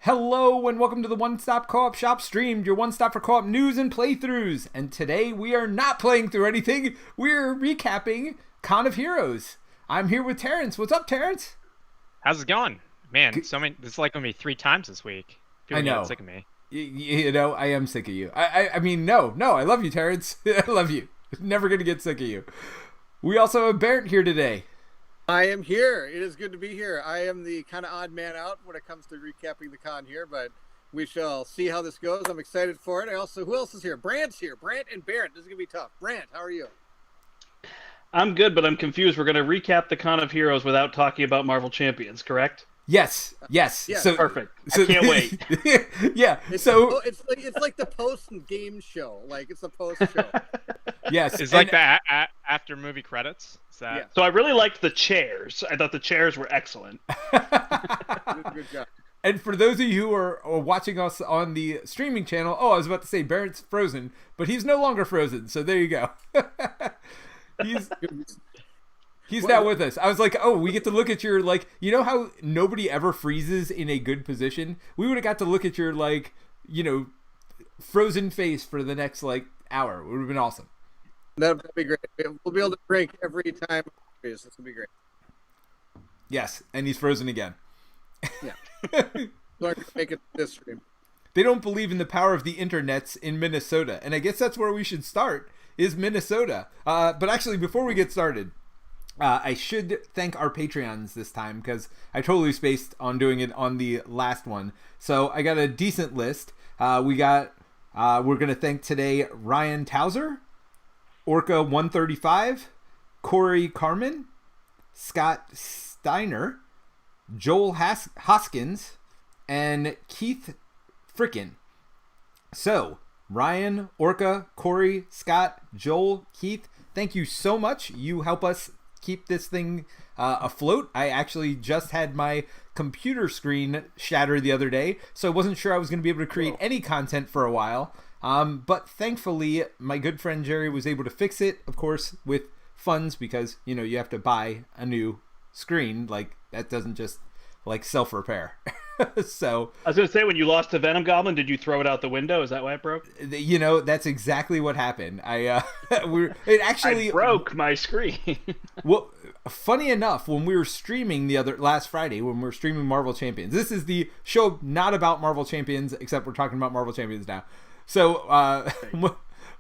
Hello and welcome to the One Stop Co-op Shop streamed, your one stop for co-op news and playthroughs. And today we are not playing through anything, we're recapping Con of Heroes. I'm here with Terence. What's up, Terence? How's it going? Man, this is like going to be 3 times this week. People I know. Get sick of me. You know, I am sick of you. I mean, no, I love you, Terence. I love you. Never going to get sick of you. We also have Bairnt here today. I am here. It is good to be here. I am the kind of odd man out when it comes to recapping the con here, but we shall see how this goes. I'm excited for it. Who else is here? Brandt's here. Brandt and Bairnt. This is going to be tough. Brandt, how are you? I'm good, but I'm confused. We're going to recap the Con of Heroes without talking about Marvel Champions, correct? Yes. Yeah. So perfect. So, I can't wait. Yeah. It's like the post game show. Like it's the post show. Yes. It's like the after movie credits. Is that... Yeah. So I really liked the chairs. I thought the chairs were excellent. Good job. And for those of you who are watching us on the streaming channel, I was about to say Barrett's frozen, but he's no longer frozen. So there you go. He's now with us. I was like, we get to look at your, like, you know how nobody ever freezes in a good position? We would have got to look at your, like, you know, frozen face for the next, like, hour. It would have been awesome. That'd be great. We'll be able to drink every time. This will be great. Yes, and he's frozen again. Yeah. Learn to make it this stream. They don't believe in the power of the internets in Minnesota, and I guess that's where we should start, is Minnesota. But actually, before we get started, I should thank our Patreons this time because I totally spaced on doing it on the last one. So I got a decent list. We're going to thank today Ryan Towser, Orca135, Corey Carmen, Scott Steiner, Joel Hoskins, and Keith Frickin. So, Ryan, Orca, Corey, Scott, Joel, Keith, thank you so much. You help us keep this thing afloat. I actually just had my computer screen shatter the other day, so I wasn't sure I was going to be able to create any content for a while. But thankfully, my good friend Jerry was able to fix it, of course, with funds, because, you know, you have to buy a new screen. Like, that doesn't just, like, self-repair. So I was going to say, when you lost to Venom Goblin, did you throw it out the window? Is that why it broke? You know, that's exactly what happened. I broke my screen. Well, funny enough, when we were streaming last Friday, when we were streaming Marvel Champions, this is the show not about Marvel Champions, except we're talking about Marvel Champions now. So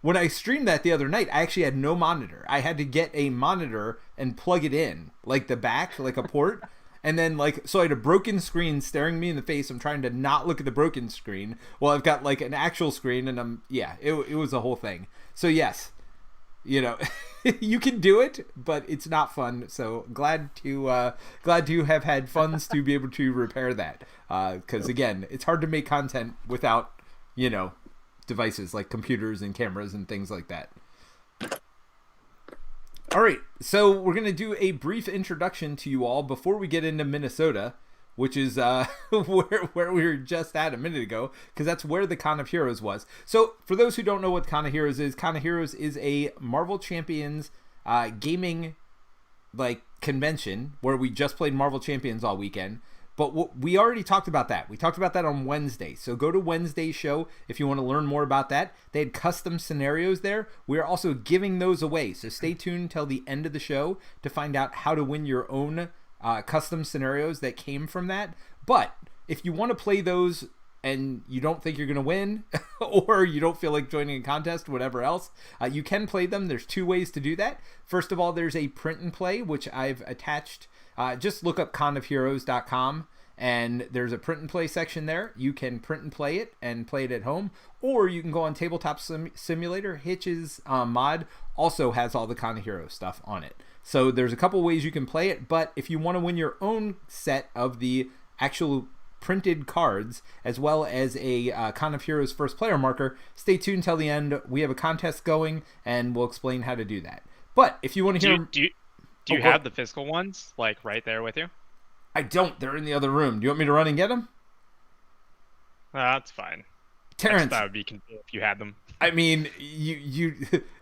when I streamed that the other night, I actually had no monitor. I had to get a monitor and plug it in, like the back, like a port. And then, so I had a broken screen staring me in the face. I'm trying to not look at the broken screen. Well, I've got, like, an actual screen, and it was a whole thing. So, yes, you know, you can do it, but it's not fun. So, glad to have had funds to be able to repair that. Because, again, it's hard to make content without, you know, devices like computers and cameras and things like that. All right, so we're going to do a brief introduction to you all before we get into Minnesota, which is where we were just at a minute ago, because that's where the Con of Heroes was. So for those who don't know what Con of Heroes is a Marvel Champions gaming convention where we just played Marvel Champions all weekend. But we already talked about that. We talked about that on Wednesday. So go to Wednesday's show if you want to learn more about that. They had custom scenarios there. We are also giving those away. So stay tuned till the end of the show to find out how to win your own custom scenarios that came from that. But if you want to play those and you don't think you're going to win or you don't feel like joining a contest, whatever else, you can play them. There's 2 ways to do that. First of all, there's a print and play, which I've attached. Just look up conofheroes.com and there's a print and play section there. You can print and play it at home, or you can go on Tabletop Simulator. Hitch's mod also has all the Con of Heroes stuff on it. So there's a couple ways you can play it, but if you want to win your own set of the actual printed cards, as well as a Con of Heroes first player marker, stay tuned till the end. We have a contest going, and we'll explain how to do that. But if you want to hear... Do you have the physical ones, like, right there with you? I don't. They're in the other room. Do you want me to run and get them? That's fine. Terence, that would be convenient if you had them. I mean, you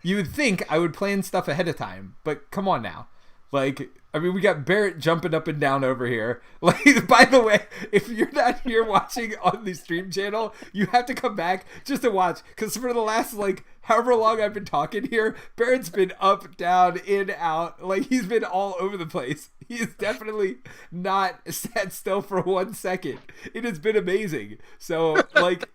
would think I would plan stuff ahead of time, but come on now. Like, I mean, we got Bairnt jumping up and down over here. Like, by the way, if you're not here watching on the stream channel, you have to come back just to watch. Because for the last, like, however long I've been talking here, Bairnt's been up, down, in, out. Like, he's been all over the place. He is definitely not sat still for 1 second. It has been amazing. So, like...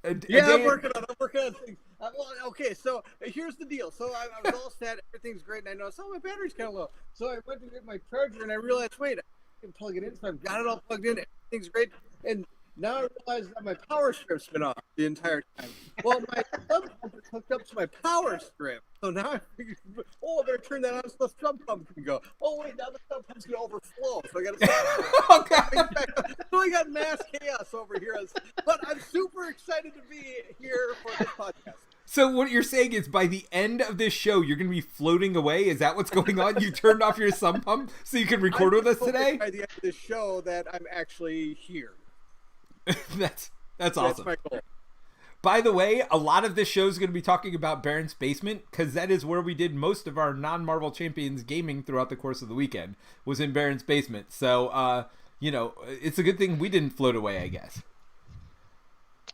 I'm working on things. Well, okay, so here's the deal. So I was all set, everything's great, and I noticed, my battery's kind of low. So I went to get my charger, and I realized, wait, I can plug it in. So I've got it all plugged in, everything's great. And now I realize that my power strip's been off the entire time. Well, my sub pump is hooked up to my power strip. So now I figured, I better turn that on so the sub pump can go. Oh, wait, now the sub pump's going to overflow. So I got to stop. Oh, God. So I got mass chaos over here. But I'm super excited to be here for this podcast. So what you're saying is by the end of this show, you're going to be floating away? Is that what's going on? You turned off your sump pump so you can record with us today? By the end of this show that I'm actually here. That's awesome. That's my goal. By the way, a lot of this show is going to be talking about Bairnt's basement because that is where we did most of our non-Marvel Champions gaming throughout the course of the weekend, was in Bairnt's basement. So, it's a good thing we didn't float away, I guess.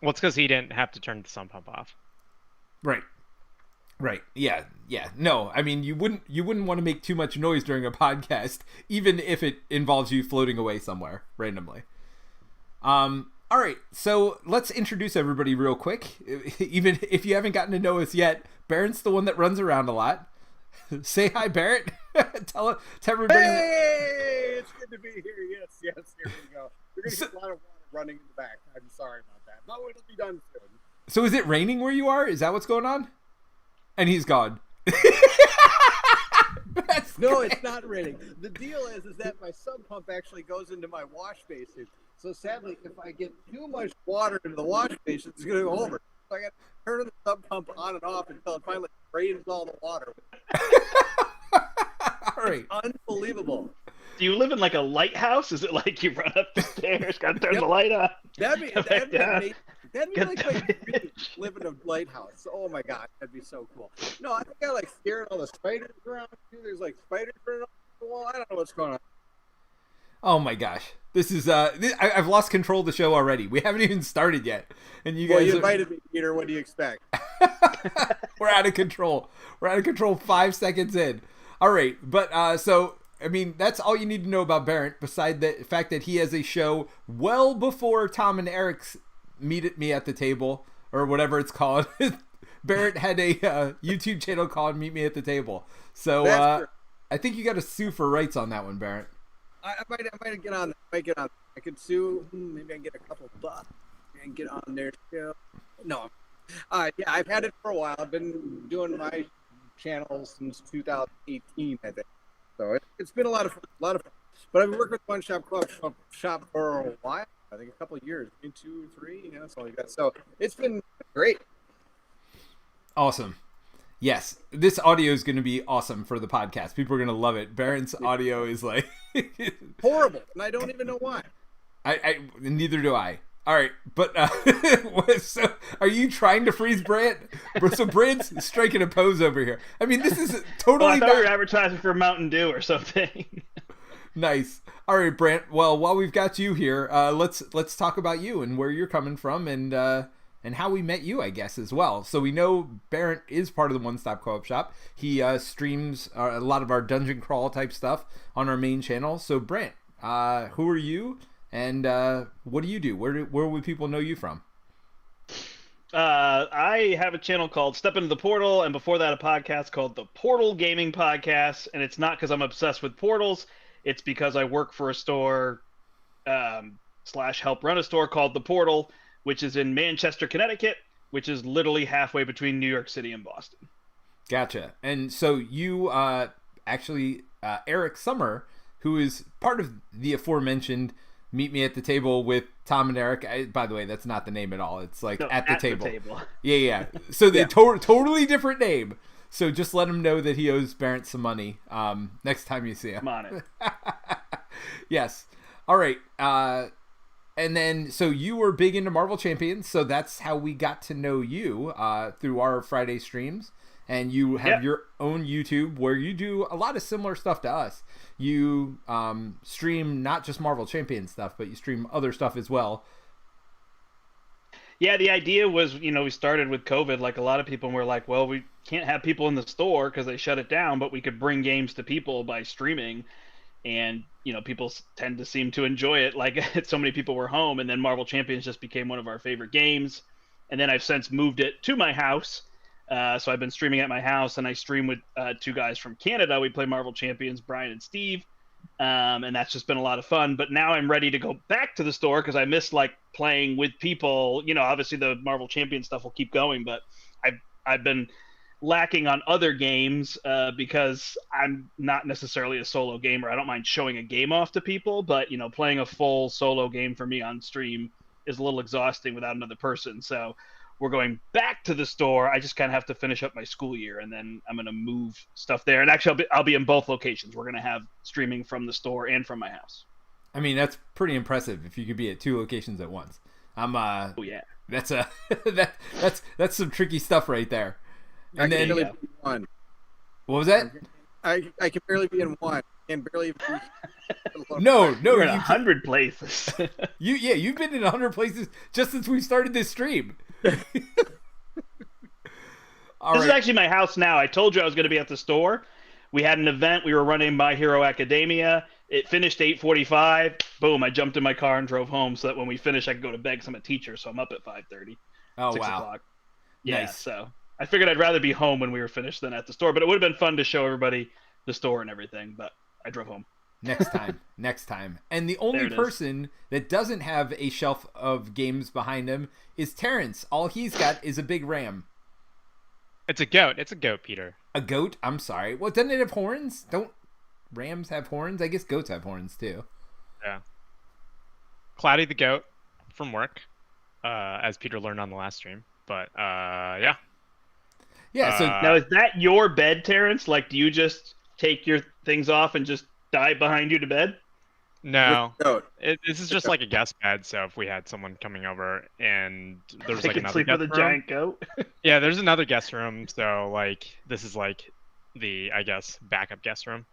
Well, it's because he didn't have to turn the sump pump off. Right. Yeah. No, I mean, you wouldn't want to make too much noise during a podcast, even if it involves you floating away somewhere randomly. All right, so let's introduce everybody real quick. Even if you haven't gotten to know us yet, Bairnt's the one that runs around a lot. Say hi, Bairnt. tell everybody. Hey, it's good to be here. Yes, here we go. We're going to get a lot of water running in the back. I'm sorry about that. But it'll be done soon. So is it raining where you are? Is that what's going on? And he's gone. No, it's not raining. The deal is that my sub pump actually goes into my wash basin. So sadly, if I get too much water into the wash basin, it's going to go over. So I got to turn the sub pump on and off until it finally drains all the water. All right. It's unbelievable. Do you live in like a lighthouse? Is it like you run up the stairs, got to turn the light on? That'd be amazing. That'd be like my dream, live in a lighthouse. Oh my god, that'd be so cool. No, I think I like scaring all the spiders around too. There's like spiders running off the wall. I don't know what's going on. Oh my gosh, this is I've lost control of the show already. We haven't even started yet, and you guys. You invited me, Peter. What do you expect? We're out of control. 5 seconds in. All right, but so I mean that's all you need to know about Bairnt. Beside the fact that he has a show well before Tom and Eric's Meet Me at the Table or whatever it's called. Bairnt had a YouTube channel called Meet Me at the Table. So I think you got to sue for rights on that one, Bairnt. I might get on. I could sue. Maybe I can get a couple bucks and get on there too. No, yeah, I've had it for a while. I've been doing my channel since 2018, I think. So it's been a lot of fun. But I've been working with One Stop Shop for a while. I think a couple of years, 2, 3, something like that. So it's been great. Awesome. Yes, this audio is going to be awesome for the podcast. People are going to love it. Bairnt's audio is like horrible, and I don't even know why. I neither do I. All right, but so are you trying to freeze Brandt? So Brandt's striking a pose over here. I mean, this is totally. I thought we were advertising for Mountain Dew or something. Nice. All right, Brandt. Well, while we've got you here, let's talk about you and where you're coming from and how we met you, I guess, as well. So we know Bairnt is part of the One Stop Co-op Shop. He streams a lot of our dungeon crawl type stuff on our main channel. So Brandt, who are you, and what do you do? Where would people know you from? I have a channel called Step Into the Portal, and before that a podcast called the Portal Gaming Podcast. And it's not because I'm obsessed with portals. It's because I work for a store / help run a store called The Portal, which is in Manchester, Connecticut, which is literally halfway between New York City and Boston. Gotcha. And so you actually, Eric Summer, who is part of the aforementioned Meet Me at the Table with Tom and Eric. By the way, that's not the name at all. It's like at the table. Yeah. So they totally different name. So just let him know that he owes Bairnt some money next time you see him. I'm on it. Yes. All right. And then, so you were big into Marvel Champions, so that's how we got to know you through our Friday streams. and you have your own YouTube where you do a lot of similar stuff to us. You stream not just Marvel Champion stuff, but you stream other stuff as well. Yeah, the idea was, we started with COVID, like a lot of people, and we're like, well, we can't have people in the store because they shut it down, but we could bring games to people by streaming. And, people tend to seem to enjoy it. Like so many people were home, and then Marvel Champions just became one of our favorite games. And then I've since moved it to my house. So I've been streaming at my house, and I stream with two guys from Canada. We play Marvel Champions, Brian and Steve. And that's just been a lot of fun. But now I'm ready to go back to the store because I miss like playing with people. Obviously the Marvel Champion stuff will keep going, but I've been lacking on other games because I'm not necessarily a solo gamer. I don't mind showing a game off to people, but playing a full solo game for me on stream is a little exhausting without another person. So we're going back to the store. I just kind of have to finish up my school year, and then I'm going to move stuff there. And actually, I'll be in both locations. We're going to have streaming from the store and from my house. I mean, that's pretty impressive if you could be at two locations at once. Oh yeah, that's that's some tricky stuff right there. And I then can barely be in one. What was that? I can barely be in one. I can barely be... No, you're in 100 places. You've been in 100 places just since we started this stream. This is actually my house now. I told you I was going to be at the store. We had an event. We were running My Hero Academia. It finished 8:45. Boom, I jumped in my car and drove home so that when we finish, I could go to bed because I'm a teacher, so I'm up at 5:30. Oh, 6 wow. o'clock. Yeah, Nice. So I figured I'd rather be home when we were finished than at the store, but it would have been fun to show everybody the store and everything, but I drove home. Next time. And the only person that doesn't have a shelf of games behind him is Terence. All he's got is a big ram. It's a goat. It's a goat, Peter. A goat? I'm sorry. Well, doesn't it have horns? Don't rams have horns? I guess goats have horns too. Yeah. Cloudy the goat from work, as Peter learned on the last stream. But yeah. Yeah. So now, is that your bed, Terence? Like, do you just take your things off and just dive behind you to bed? No, this is just like a guest bed. So if we had someone coming over and there's like another sleep guest with a room, giant goat. yeah, there's another guest room. So like this is like the backup guest room.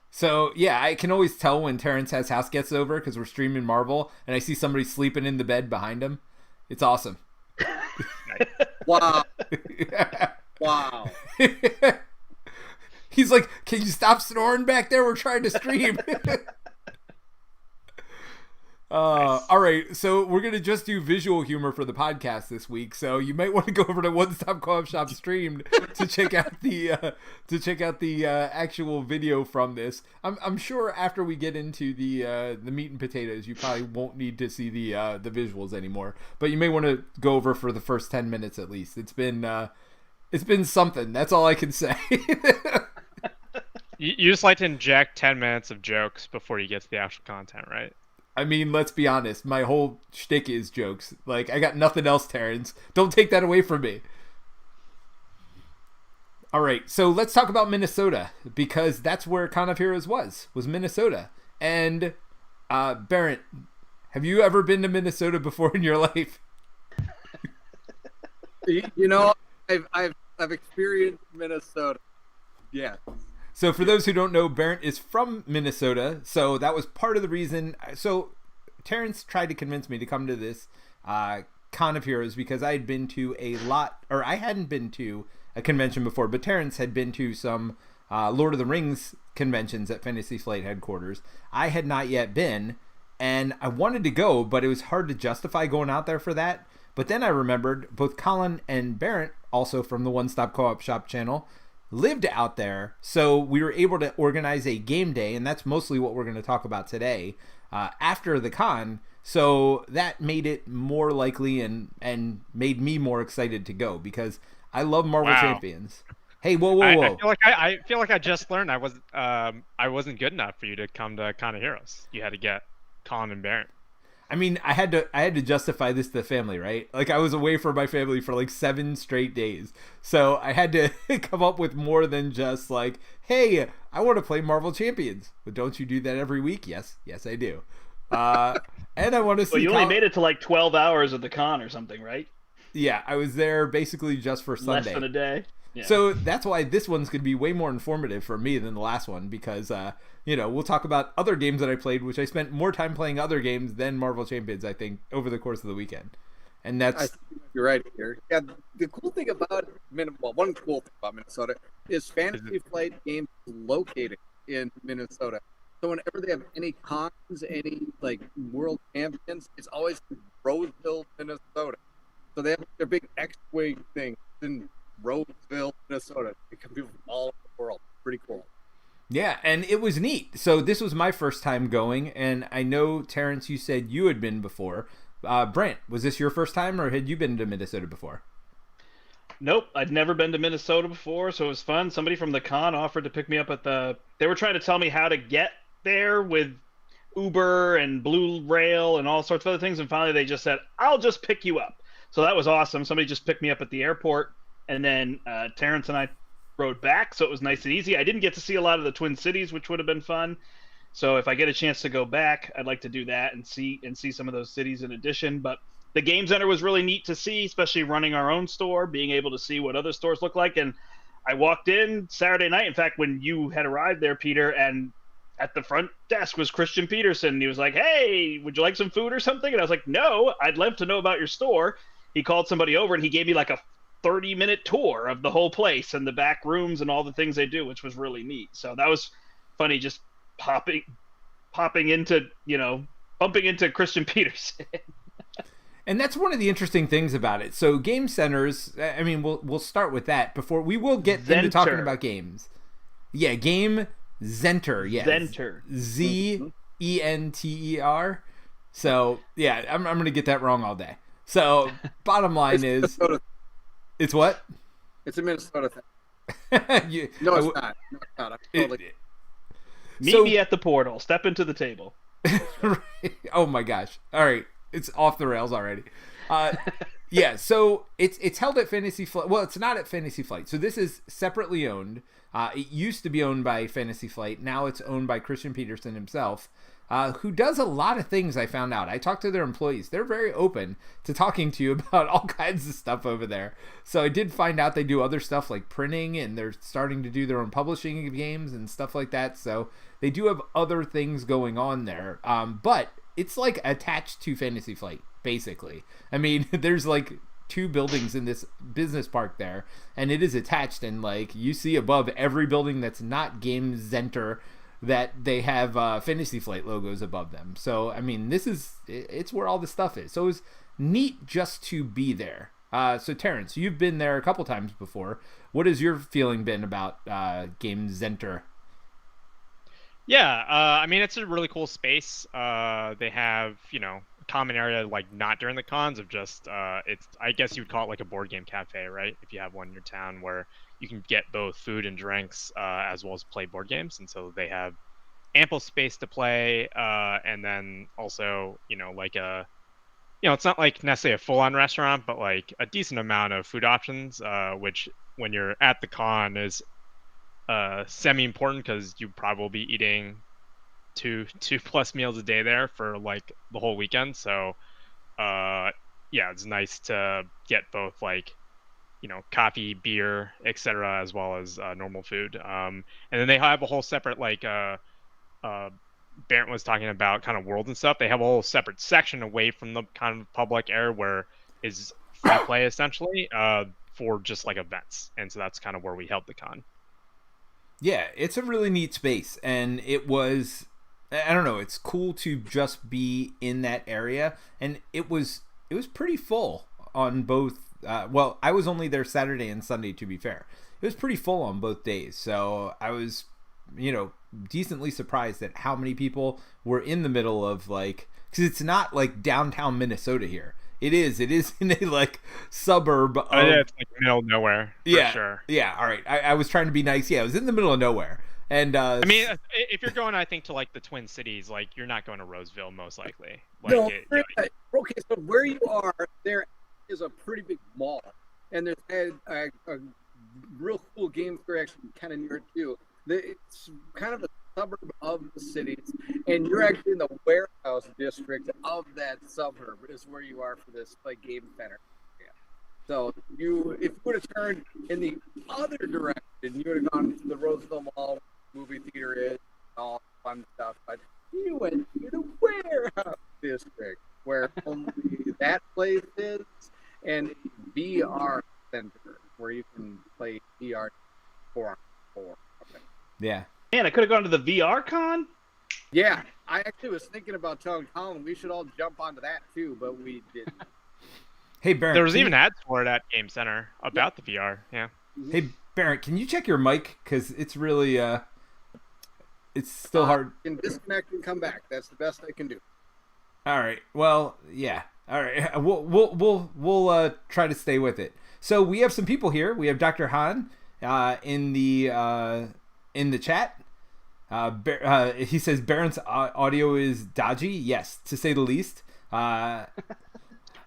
So yeah, I can always tell when Terrence has house guests over because we're streaming Marvel, and I see somebody sleeping in the bed behind him. It's awesome. Wow. Wow. He's like, "Can you stop snoring back there? We're trying to stream." Nice. All right, so we're gonna just do visual humor for the podcast this week. So you might want to go over to One Stop Co-op Shop stream to check out the actual video from this. I'm sure after we get into the meat and potatoes, you probably won't need to see the visuals anymore. But you may want to go over for the first 10 minutes at least. It's been something. That's all I can say. You just like to inject 10 minutes of jokes before you get to the actual content, right? I mean, let's be honest. My whole shtick is jokes. Like, I got nothing else, Terrence. Don't take that away from me. All right, so let's talk about Minnesota, because that's where Con of Heroes was Minnesota. And, Bairnt, have you ever been to Minnesota before in your life? I've experienced Minnesota. Yeah. So for those who don't know, Bairnt is from Minnesota, so that was part of the reason. So Terrence tried to convince me to come to this Con of Heroes because I had been to I hadn't been to a convention before, but Terrence had been to some Lord of the Rings conventions at Fantasy Flight headquarters. I had not yet been, and I wanted to go, but it was hard to justify going out there for that. But then I remembered both Colin and Bairnt, also from the One Stop Co-op Shop channel, lived out there, so we were able to organize a game day, and that's mostly what we're going to talk about today, after the con. So that made it more likely and made me more excited to go because I love Marvel Champions. Hey, whoa! I feel like I just learned I wasn't good enough for you to come to Con of Heroes. You had to get Colin and Bairnt. I mean, I had to justify this to the family, right? Like, I was away from my family for like 7 straight days. So I had to come up with more than just like, hey, I want to play Marvel Champions. But don't you do that every week? Yes, I do. And I want to see... Well, you only made it to like 12 hours of the con or something, right? Yeah, I was there basically just for Sunday. Less than a day. Yeah. So that's why this one's going to be way more informative for me than the last one because, we'll talk about other games that I played, which I spent more time playing other games than Marvel Champions, I think, over the course of the weekend. And that's... You're right here. Yeah, the cool thing about one cool thing about Minnesota is Fantasy Flight Games is located in Minnesota. So whenever they have any cons, any like world champions, it's always in Roseville, Minnesota. So they have their big X-Wing thing in Roseville, Minnesota. They come people from all over the world. Pretty cool. Yeah, and it was neat. So this was my first time going, and I know, Terence, you said you had been before. Brandt, was this your first time, or had you been to Minnesota before? Nope, I'd never been to Minnesota before, so it was fun. Somebody from the con offered to pick me up at they were trying to tell me how to get there with Uber and Blue Rail and all sorts of other things, and finally they just said, I'll just pick you up. So that was awesome. Somebody just picked me up at the airport, and then Terence and I rode back, so it was nice and easy. I didn't get to see a lot of the Twin Cities, which would have been fun. So if I get a chance to go back, I'd like to do that and see some of those cities in addition. But the game center was really neat to see, especially running our own store, being able to see what other stores look like. And I walked in Saturday night, in fact, when you had arrived there, Peter, and at the front desk was Christian Peterson. He was like, hey, would you like some food or something? And I was like, no, I'd love to know about your store. He called somebody over and he gave me like a 30-minute tour of the whole place and the back rooms and all the things they do, which was really neat. So that was funny, just popping into, bumping into Christian Peterson. And that's one of the interesting things about it. So game centers, I mean, we'll start with that before we will get into talking about games. Yeah, game center. Yes. Zenter. Zenter. So yeah, I'm going to get that wrong all day. So bottom line is, it's what? It's a Minnesota thing. It's not. No, it's not. Meet me at the portal. Step into the table. Oh my gosh! All right, it's off the rails already. Yeah, so it's held at Fantasy Flight. Well, it's not at Fantasy Flight. So this is separately owned. It used to be owned by Fantasy Flight. Now it's owned by Christian Peterson himself, who does a lot of things. I found out. I talked to their employees. They're very open to talking to you about all kinds of stuff over there. So I did find out they do other stuff like printing, and they're starting to do their own publishing of games and stuff like that. So they do have other things going on there. But it's like attached to Fantasy Flight, basically. I mean, there's like 2 buildings in this business park there, and it is attached, and like you see above every building that's not Game Center that they have Fantasy Flight logos above them. So I mean, it's where all the stuff is. So it was neat just to be there. So Terence, you've been there a couple times before. What has your feeling been about Game Center? Yeah, I mean, it's a really cool space. They have, a common area, like not during the cons of just, I guess you would call it like a board game cafe, right? If you have one in your town where you can get both food and drinks as well as play board games. And so they have ample space to play. And then also, it's not like necessarily a full-on restaurant, but like a decent amount of food options, which when you're at the con is semi-important because you probably will be eating two plus meals a day there for like the whole weekend. So it's nice to get both like coffee, beer, etc., as well as normal food. And then they have a whole separate like Bairnt was talking about kind of world and stuff. They have a whole separate section away from the kind of public area where is free play essentially for just like events. And so that's kind of where we held the con. Yeah, it's a really neat space, and it was, I don't know, it's cool to just be in that area, and it was pretty full on both, I was only there Saturday and Sunday, to be fair. It was pretty full on both days, so I was, decently surprised at how many people were in the middle of, like, because it's not like downtown Minnesota here. It is in a like suburb of... yeah, it's like middle of nowhere, for sure. Yeah, all right. I was trying to be nice. Yeah, it was in the middle of nowhere. And I mean, if you're going, I think, to like the Twin Cities, like you're not going to Roseville, most likely. Like, no, okay, so where you are, there is a pretty big mall. And there's a real cool game fair actually kind of near it, too. It's kind of a suburb of the cities, and you're actually in the warehouse district of that suburb is where you are for this like game center. So if you would have turned in the other direction, you would have gone to the Roseville Mall, movie theater is, all fun stuff. But you went to the warehouse district, where only that place is, and a VR center where you can play VR 4-on-4. Okay. Yeah. Man, I could have gone to the VR con. Yeah, I actually was thinking about telling Colin we should all jump onto that too, but we didn't. Hey, Bairnt. There was even ads for it at Game Center about the VR. Yeah. Hey, Bairnt, can you check your mic? Because it's really, it's still hard. You can disconnect and come back. That's the best I can do. All right. Well, yeah. All right. We'll try to stay with it. So we have some people here. We have Dr. Han in the chat. He says Bairnt's audio is dodgy. Yes, to say the least.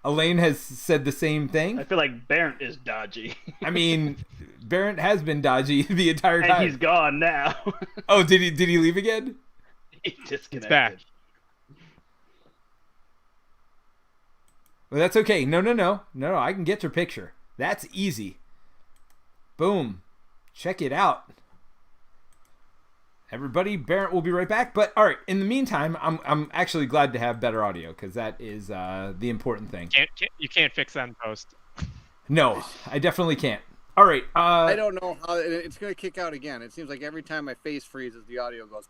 Elaine has said the same thing. I feel like Bairnt is dodgy. I mean, Bairnt has been dodgy the entire time. And he's gone now. Oh, did he leave again? He disconnected. It's back. Well, that's okay. No. I can get your picture. That's easy. Boom. Check it out. Everybody, Bairnt will be right back. But all right, in the meantime, I'm actually glad to have better audio because that is the important thing. You can't fix that in post. No, I definitely can't. All right. I don't know how it's going to kick out again. It seems like every time my face freezes, the audio goes.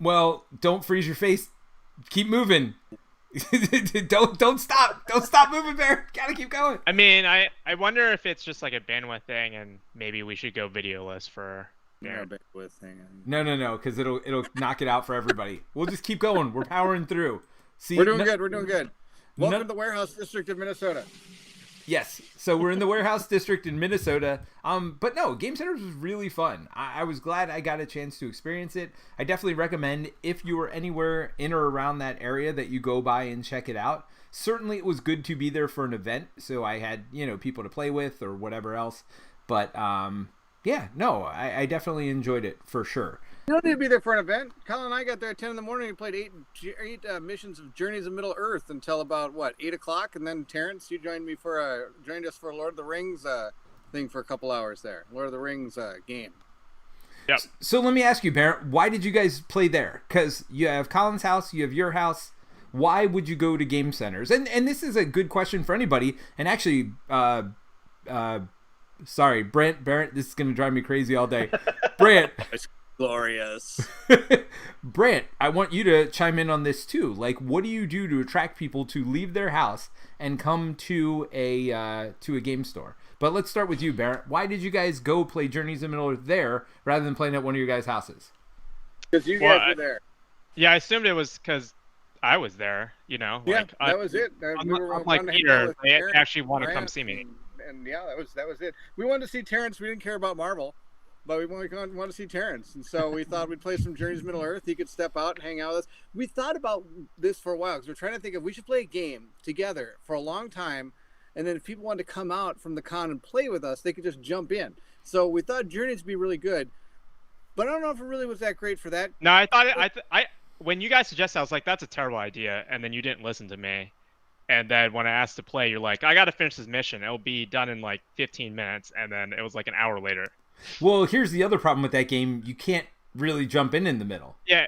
Well, don't freeze your face. Keep moving. Don't stop. Don't stop moving, Bairnt. Gotta keep going. I mean, I wonder if it's just like a bandwidth thing, and maybe we should go videoless for. Yeah, No, because it'll knock it out for everybody. We'll just keep going. We're powering through. See, we're doing good. We're doing good. Welcome to the Warehouse District of Minnesota. Yes, so we're in the Warehouse District in Minnesota. But no, Game Center was really fun. I was glad I got a chance to experience it. I definitely recommend if you are anywhere in or around that area that you go by and check it out. Certainly, it was good to be there for an event, so I had people to play with or whatever else. But yeah, no, I definitely enjoyed it for sure. You don't need to be there for an event. Colin and I got there at 10 in the morning and played eight missions of Journeys of Middle Earth until about 8 o'clock, and then Terence, you joined us for a Lord of the Rings thing for a couple hours there. Lord of the Rings game. Yep. So let me ask you, Bairnt, why did you guys play there? Because you have Colin's house, you have your house. Why would you go to game centers? And this is a good question for anybody. And actually, sorry, Bairnt, this is going to drive me crazy all day. Brandt. It's glorious. Brandt, I want you to chime in on this too. Like, what do you do to attract people to leave their house and come to a game store? But let's start with you, Bairnt. Why did you guys go play Journeys in Middle Earth there rather than playing at one of your guys' houses? Because you guys were there. Yeah, I assumed it was because I was there. Yeah, that was it. I'm like Peter, they actually want to come see me. And yeah, that was it. We wanted to see Terence. We didn't care about Marvel, but we wanted to see Terence, and so we thought we'd play some Journeys Middle Earth. He could step out and hang out with us. We thought about this for a while because we're trying to think if we should play a game together for a long time, and then if people wanted to come out from the con and play with us, they could just jump in. So we thought Journeys would be really good, but I don't know if it really was that great for that. No, I thought when you guys suggested, I was like, that's a terrible idea, and then you didn't listen to me. And then when I asked to play, you're like, I got to finish this mission. It'll be done in like 15 minutes. And then it was like an hour later. Well, here's the other problem with that game. You can't really jump in the middle. Yeah.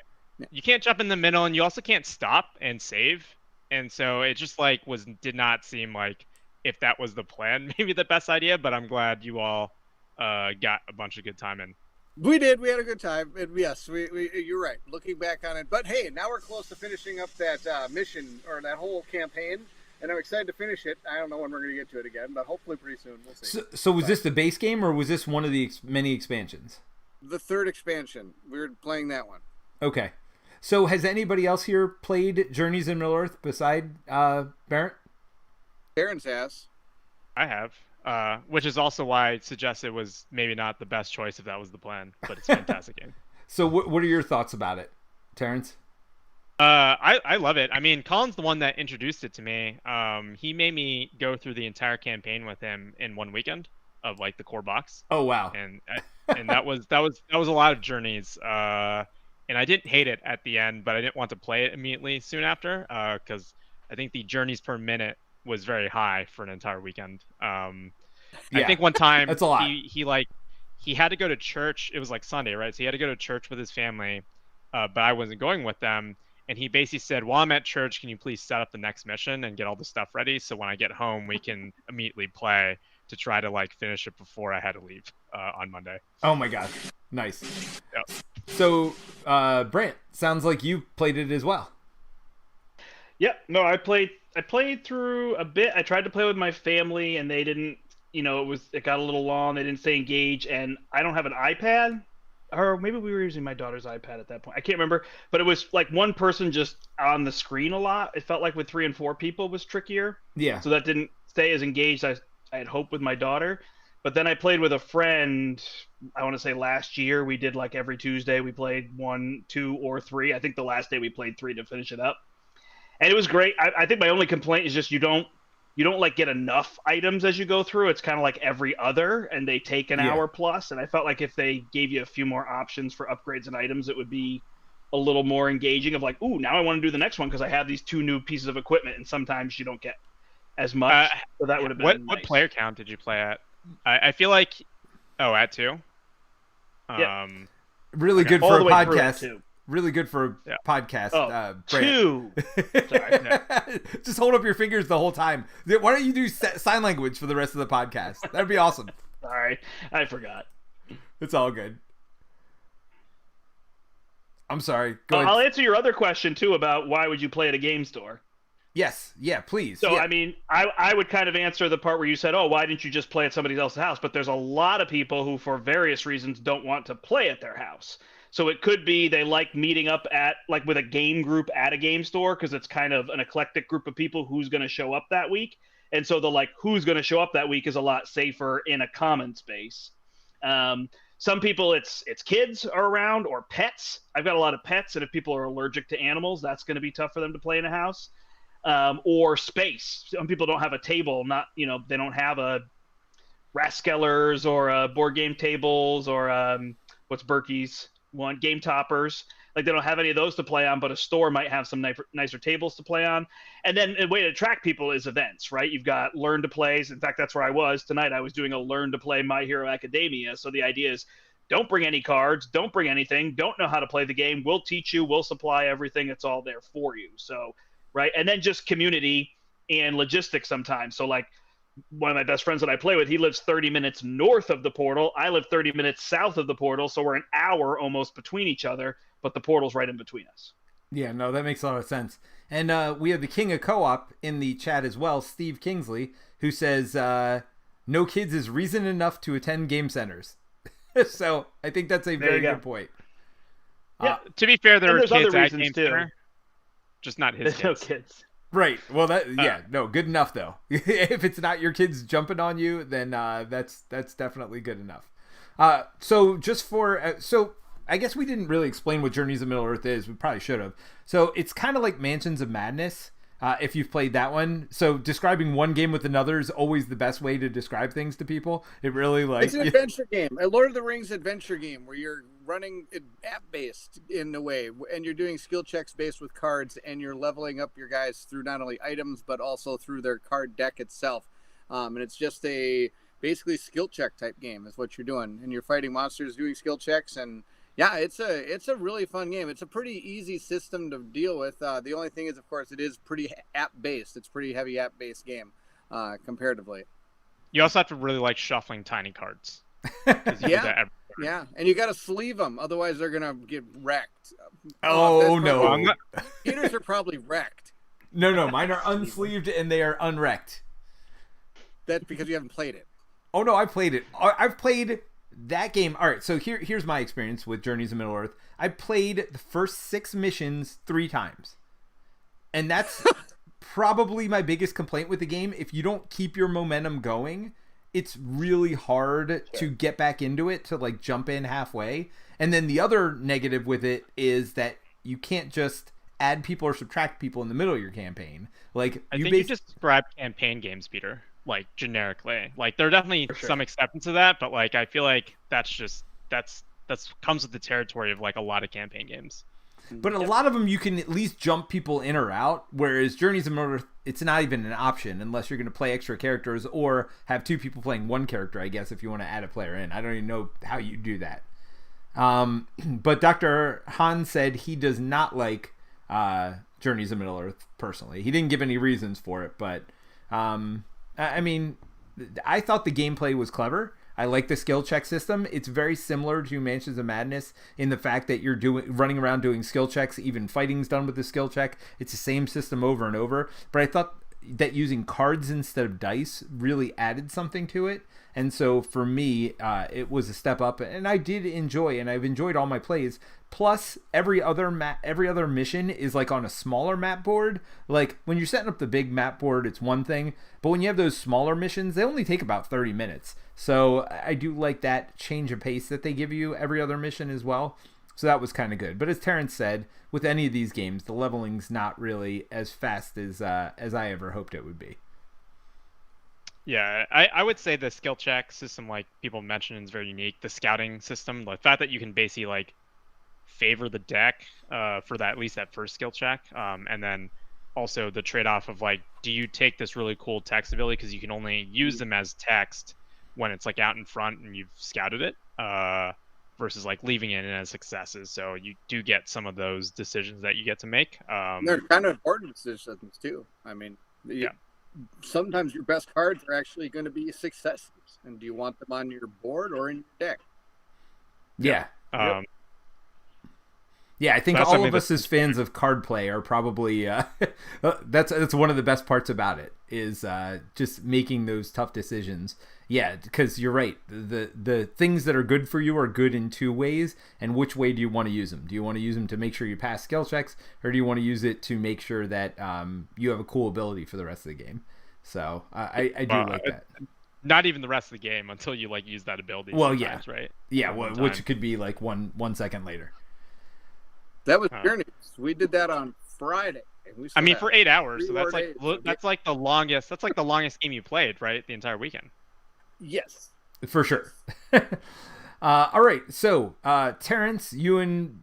You can't jump in the middle, and you also can't stop and save. And so it just like did not seem like, if that was the plan, maybe the best idea. But I'm glad you all got a bunch of good time in. We did. We had a good time. And yes, you're right. Looking back on it. But hey, now we're close to finishing up that mission or that whole campaign. And I'm excited to finish it. I don't know when we're going to get to it again, but hopefully pretty soon. We'll see. So was this the base game, or was this one of the many expansions? The third expansion. We were playing that one. Okay. So has anybody else here played Journeys in Middle Earth beside Bairnt? Terence has. I have. Which is also why I suggested it was maybe not the best choice if that was the plan, but it's a fantastic game. So what are your thoughts about it, Terence? I love it. I mean, Colin's the one that introduced it to me. He made me go through the entire campaign with him in one weekend of like the core box. Oh wow! And that was a lot of journeys. And I didn't hate it at the end, but I didn't want to play it immediately soon after, because I think the journeys per minute was very high for an entire weekend. I Yeah, think one time that's a lot. he had to go to church. It was like Sunday, right? So he had to go to church with his family, but I wasn't going with them. And he basically said, "While I'm at church, can you please set up the next mission and get all the stuff ready so when I get home we can immediately play to try to like finish it before I had to leave on Monday." Oh my gosh, nice. Yep. So, Brandt, sounds like you played it as well. Yep. No, I played through a bit. I tried to play with my family, and they didn't. It got a little long. They didn't stay engaged, and I don't have an iPad, or maybe we were using my daughter's iPad at that point. I can't remember, but it was like one person just on the screen a lot. It felt like with 3 and 4 people was trickier. Yeah. So that didn't stay as engaged as I had hoped with my daughter. But then I played with a friend. I want to say last year we did like every Tuesday we played 1, 2, or 3. I think the last day we played 3 to finish it up. And it was great. I think my only complaint is just you don't like get enough items as you go through. It's kind of like every other, and they take an hour plus. And I felt like if they gave you a few more options for upgrades and items, it would be a little more engaging. Of like, ooh, now I want to do the next one because I have these 2 new pieces of equipment, and sometimes you don't get as much. So that would have been what nice. What player count did you play at? I feel like at 2. Yeah. Really good All for the a way through podcast. it, too. Really good for a podcast. Oh, Brandt. 2. Sorry. Just hold up your fingers the whole time. Why don't you do sign language for the rest of the podcast? That'd be awesome. Sorry, I forgot. It's all good. I'm sorry. Go ahead. I'll answer your other question too about why would you play at a game store. Yes. Yeah, please. So, yeah. I mean, I would kind of answer the part where you said, oh, why didn't you just play at somebody else's house? But there's a lot of people who, for various reasons, don't want to play at their house. So it could be they like meeting up with a game group at a game store because it's kind of an eclectic group of people who's going to show up that week. And so the who's going to show up that week is a lot safer in a common space. Some people, it's kids are around or pets. I've got a lot of pets, and if people are allergic to animals, that's going to be tough for them to play in a house. Or space. Some people don't have a table, they don't have a Raskellers or board game tables or what's Berkey's one, Game Toppers. Like they don't have any of those to play on, but a store might have some nicer tables to play on. And then a way to attract people is events, right? You've got Learn to Plays. In fact, that's where I was tonight. I was doing a Learn to Play My Hero Academia. So the idea is don't bring any cards, don't bring anything, don't know how to play the game. We'll teach you, we'll supply everything. It's all there for you. So, right. And then just community and logistics sometimes. So like one of my best friends that I play with, he lives 30 minutes north of the portal. I live 30 minutes south of the portal. So we're an hour almost between each other, but the portal's right in between us. Yeah, no, that makes a lot of sense. And we have the king of co-op in the chat as well, Steve Kingsley, who says, no kids is reason enough to attend game centers. So I think that's a very good point. Yeah, to be fair, there are kids other at reasons game too. Center, just not his There's kids. no kids. Right. Well, no, good enough though. If it's not your kids jumping on you, then that's definitely good enough. So I guess we didn't really explain what Journeys of Middle-earth is. We probably should have. So it's kind of like Mansions of Madness, if you've played that one. So describing one game with another is always the best way to describe things to people. It really it's an adventure game, a Lord of the Rings adventure game where you're running app-based in a way, and you're doing skill checks based with cards, and you're leveling up your guys through not only items but also through their card deck itself. And it's just a basically skill check type game is what you're doing, and you're fighting monsters, doing skill checks, and yeah, it's a really fun game. It's a pretty easy system to deal with. The only thing is, of course, it is pretty app-based. It's a pretty heavy app-based game comparatively. You also have to really like shuffling tiny cards. Yeah, and you got to sleeve them, otherwise they're gonna get wrecked. Oh no, computers are probably wrecked. No, mine are unsleeved and they are unwrecked. That's because you haven't played it. Oh no, I played it. I've played that game. All right, so here's my experience with Journeys of Middle-earth. I played the first 6 missions 3 times, and that's probably my biggest complaint with the game. If you don't keep your momentum going, it's really hard to get back into it, to like jump in halfway. And then the other negative with it is that you can't just add people or subtract people in the middle of your campaign. Like I think you just described campaign games, Peter, like generically. Like there are definitely some exceptions to that, but like I feel like that's comes with the territory of like a lot of campaign games. But a lot of them you can at least jump people in or out, whereas Journeys of Middle Earth, it's not even an option unless you're going to play extra characters or have two people playing one character, I guess, if you want to add a player in. I don't even know how you do that. But Dr. Han said he does not like Journeys of Middle Earth personally. He didn't give any reasons for it, but I mean, I thought the gameplay was clever. I like the skill check system. It's very similar to Mansions of Madness in the fact that you're running around doing skill checks. Even fighting's done with the skill check. It's the same system over and over. But I thought that using cards instead of dice really added something to it. And so for me, it was a step up, and I did enjoy, and I've enjoyed all my plays. Plus, every other mission is like on a smaller map board. Like when you're setting up the big map board, it's one thing, but when you have those smaller missions, they only take about 30 minutes. So I do like that change of pace that they give you every other mission as well. So that was kind of good. But as Terence said, with any of these games, the leveling's not really as fast as I ever hoped it would be. Yeah, I would say the skill check system, like people mentioned, is very unique. The scouting system, the fact that you can basically like favor the deck for that, at least that first skill check, and then also the trade-off of like, do you take this really cool text ability because you can only use them as text when it's like out in front and you've scouted it, versus like leaving it in as successes. So you do get some of those decisions that you get to make. They're kind of important decisions too. I mean, Yeah. Sometimes your best cards are actually going to be successes, and do you want them on your board or in your deck? Yeah. Um, Yeah, I think That's all something of us as fans of card play are probably that's one of the best parts about it is just making those tough decisions. Yeah, because you're right. The things that are good for you are good in two ways, and which way do you want to use them? Do you want to use them to make sure you pass skill checks, or do you want to use it to make sure that you have a cool ability for the rest of the game? So I do like that. Not even the rest of the game until you like use that ability. Well, right? Yeah, which could be like one second later. That was Journeys. We did that on Friday. I mean, for 8 hours, so that's days. like the longest. That's like the longest game you played, right? The entire weekend. Yes, for sure. All right, so Terence, you and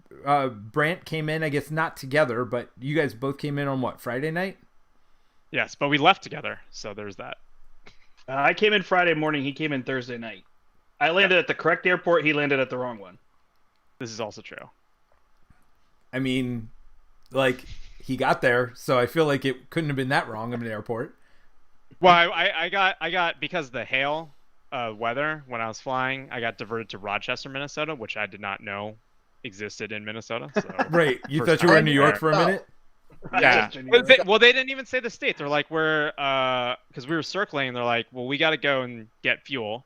Brandt came in, I guess not together, but you guys both came in on what, Friday night? Yes, but we left together, so there's that. I came in Friday morning. He came in Thursday night. I landed at the correct airport. He landed at the wrong one. This is also true. I mean, like, he got there, so I feel like it couldn't have been that wrong of an airport. Well, I got because of the hail weather when I was flying, I got diverted to Rochester, Minnesota, which I did not know existed in Minnesota. So Right, you thought you were in New York for a minute? Yeah. Well, they didn't even say the state. They're like, we're because we were circling, and they're like, well, we got to go and get fuel,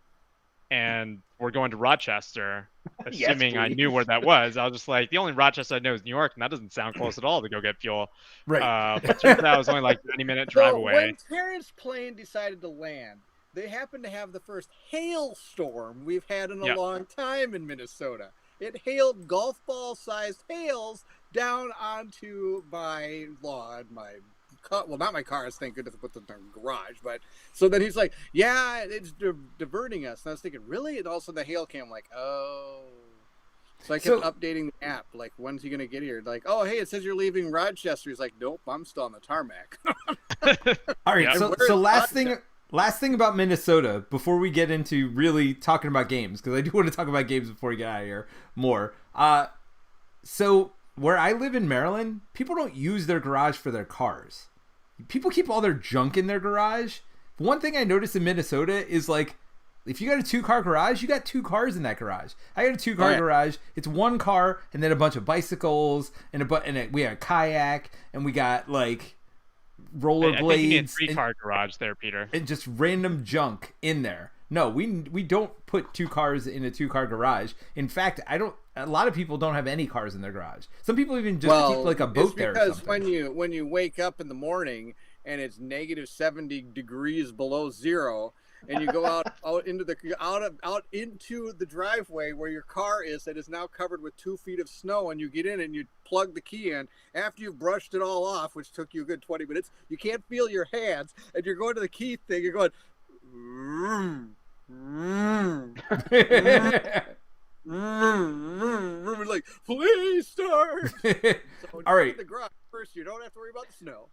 and we're going to Rochester. Assuming I knew where that was, I was just like, the only Rochester I know is New York, and that doesn't sound close at all to go get fuel. Right. But turns out it was only like 90-minute drive away. When Terence plane decided to land, they happened to have the first hailstorm we've had in a long time in Minnesota. It hailed golf ball sized hails down onto my lawn, well, not my cars, thank goodness, but the garage. But so then he's like, yeah, it's diverting us. And I was thinking, really? And also the hail came, like, oh. So I kept updating the app, like, when's he going to get here? Like, oh, hey, it says you're leaving Rochester. He's like, nope, I'm still on the tarmac. All right, so last thing about Minnesota, before we get into really talking about games, because I do want to talk about games before we get out of here more. So where I live in Maryland, people don't use their garage for their cars. People keep all their junk in their garage. One thing I noticed in Minnesota is, like, if you got a 2-car garage, you got 2 cars in that garage. I got a 2-car garage. It's 1 car and then a bunch of bicycles and we had a kayak and we got like rollerblades. I think you need a 3-car garage there, Peter. And just random junk in there. No, we don't put 2 cars in a 2-car garage. In fact, a lot of people don't have any cars in their garage. Some people even just keep like a boat there or something. Because when you wake up in the morning and it's negative 70 degrees below zero, and you go out into the driveway where your car is that is now covered with 2 feet of snow, and you get in and you plug the key in after you've brushed it all off, which took you a good 20 minutes. You can't feel your hands, and you're going to the key thing. You're going. like, please start. So All right. the garage first, you don't have to worry about the snow.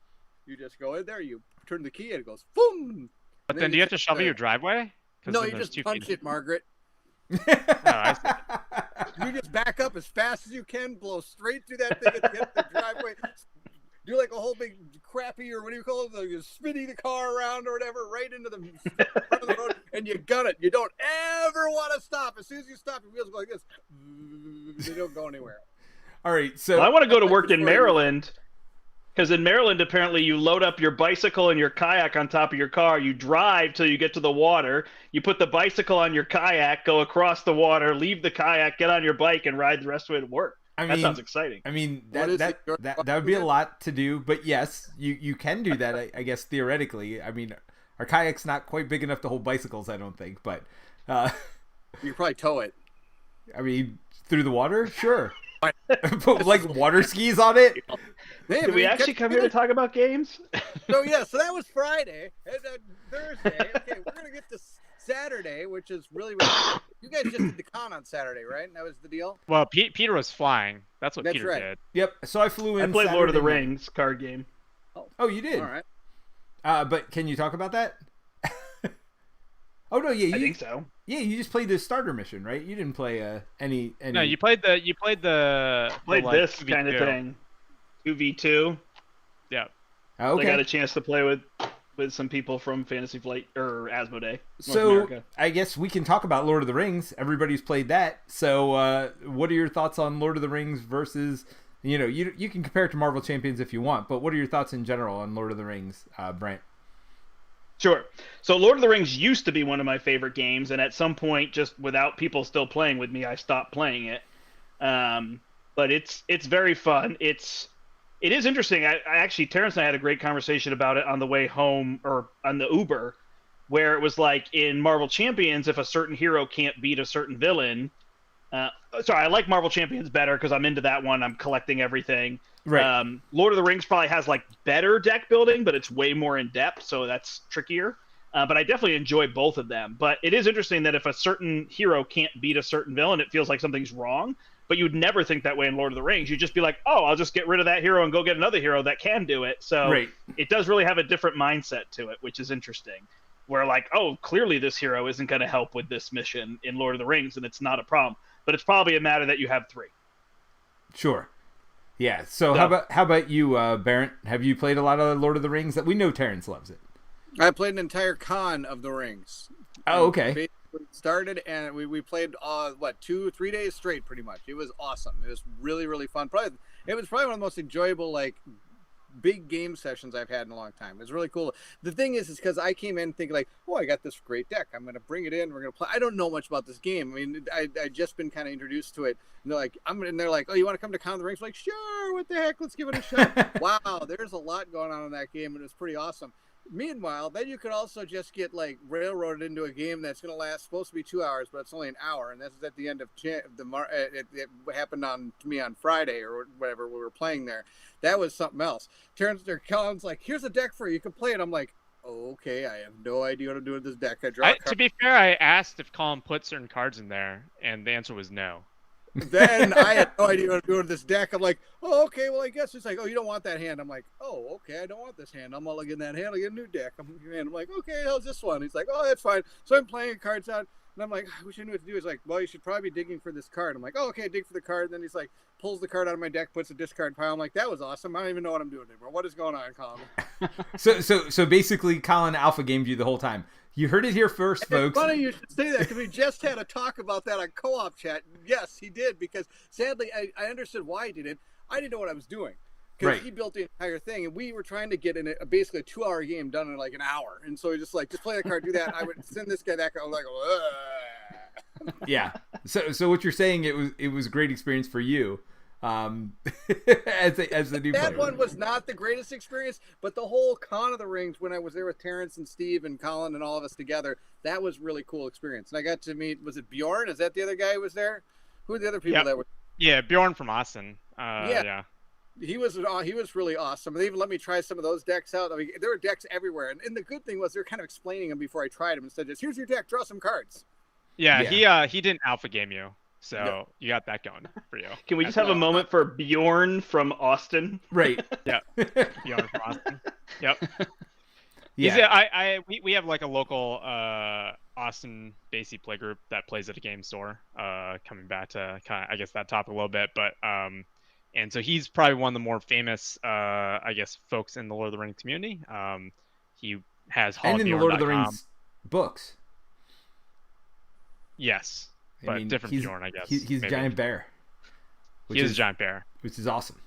You just go in there, you turn the key, and it goes boom. But then do you have to shovel your driveway? No, you just punch it, Margaret. Oh, I see. You just back up as fast as you can, blow straight through that thing at the end of the driveway. Do like a whole big crappy, or what do you call it? You're spinning the car around or whatever, right into the front of the road, and you gun it. You don't ever want to stop. As soon as you stop, your wheels go like this. They don't go anywhere. All right, so Well, I want to go to work in Maryland, because in Maryland, apparently, you load up your bicycle and your kayak on top of your car. You drive till you get to the water. You put the bicycle on your kayak, go across the water, leave the kayak, get on your bike, and ride the rest of it to work. That sounds exciting. I mean, that would be a lot to do, but yes, you can do that, I guess, theoretically. I mean, our kayak's not quite big enough to hold bicycles, I don't think, but... you could probably tow it. I mean, through the water? Sure. Put, like, water skis on it? Hey, Did we actually come here to talk about games? So that was Friday. And Thursday, okay, we're going to get to Saturday, which is really you guys just did the con on Saturday, right? And that was the deal? Well, Peter was flying. That's what Peter did. Yep, so I flew in I played Saturday Lord of the night. Rings card game. Oh, you did? All right. But can you talk about that? Oh, no, yeah. I think so. Yeah, you just played the starter mission, right? You didn't play any... No, you played the Played like, this 2v2. kind of thing. 2v2. Yeah. Oh, okay. I got a chance to play with some people from Fantasy Flight or Asmodee. So America. I guess we can talk about Lord of the Rings. Everybody's played that. So what are your thoughts on Lord of the Rings versus, you can compare it to Marvel Champions if you want, but what are your thoughts in general on Lord of the Rings, Brandt? Sure. So Lord of the Rings used to be one of my favorite games, and at some point, just without people still playing with me, I stopped playing it. But it's very fun. It is interesting. I actually, Terence and I had a great conversation about it on the way home, or on the Uber, where it was like in Marvel Champions, if a certain hero can't beat a certain villain. Sorry, I like Marvel Champions better because I'm into that one. I'm collecting everything. Right. Lord of the Rings probably has like better deck building, but it's way more in depth, so that's trickier. But I definitely enjoy both of them. But it is interesting that if a certain hero can't beat a certain villain, it feels like something's wrong. But you'd never think that way in Lord of the Rings. You'd just be like, oh, I'll just get rid of that hero and go get another hero that can do it. So Right. It does really have a different mindset to it, which is interesting. Where like, oh, clearly this hero isn't going to help with this mission in Lord of the Rings, and it's not a problem. But it's probably a matter that you have three. Sure. Yeah. So how about you, Bairnt? Have you played a lot of Lord of the Rings? That we know Terence loves it. I played an entire con of the Rings. Oh, okay. Basically started, and we played 2-3 days straight, pretty much. It was awesome. It was really, really fun. It was probably one of the most enjoyable big game sessions I've had in a long time. It was really cool. The thing is because I came in thinking like, oh, I got this great deck. I'm going to bring it in. We're going to play. I don't know much about this game. I mean, I just been kind of introduced to it. And they're like, oh, you want to come to Con of the Rings? I'm like, sure. What the heck? Let's give it a shot. Wow, there's a lot going on in that game, and it was pretty awesome. Meanwhile, then you could also just get railroaded into a game that's going to last supposed to be 2 hours, but it's only an hour, and this is at the end of it happened to me on Friday or whatever we were playing there. That was something else. Terence or Colin's like, here's a deck for you. You can play it. I'm like, oh, okay, I have no idea what to do with this deck. To be fair, I asked if Colin put certain cards in there, and the answer was no. Then I had no idea what to do with this deck. I'm like, oh, okay, well, I guess it's like, oh, you don't want that hand. I'm like, oh, okay, I don't want this hand. I'm all like, in that hand, I get a new deck. I'm like, okay, how's this one? He's like, oh, that's fine. So I'm playing cards out, and I'm like, I wish I knew what to do. He's like, well, you should probably be digging for this card. I'm like, oh, okay, dig for the card. And then he's like, pulls the card out of my deck, puts a discard pile. I'm like, that was awesome. I don't even know what I'm doing anymore. What is going on, Colin? So basically, Colin alpha gamed you the whole time. You heard it here first, folks. It's funny you should say that because we just had a talk about that on co-op chat. Yes, he did, because sadly I understood why he did it. I didn't know what I was doing because Right. he built the entire thing, and we were trying to get in basically a 2-hour game done in like an hour. And so he just play that card, do that. I would send this guy that card. I was like, ugh. Yeah. So what you're saying, it was a great experience for you. As the new That player. one was not the greatest experience, but the whole Con of the Rings, when I was there with Terence and Steve and Colin and all of us together, that was really cool experience. And I got to meet, was it Bjorn? Is that the other guy who was there? Who are the other people that were? Yeah, Bjorn from Austin. Yeah. He was really awesome. They even let me try some of those decks out. I mean, there were decks everywhere, and the good thing was they're kind of explaining them before I tried them instead of just, here's your deck, draw some cards. Yeah, he didn't alpha game you. So you got that going for you. Can we just have a moment for Bjorn from Austin? Right. Yeah. Bjorn from Austin. Yep. Yeah. We have like a local Austin Basie play group that plays at a game store. Coming back to kind of, I guess, that topic a little bit, but and so he's probably one of the more famous I guess folks in the Lord of the Rings community. He has and in the Lord of the Rings books. Yes, but different Bjorn, I guess. He's a giant bear. He is a giant bear, which is awesome.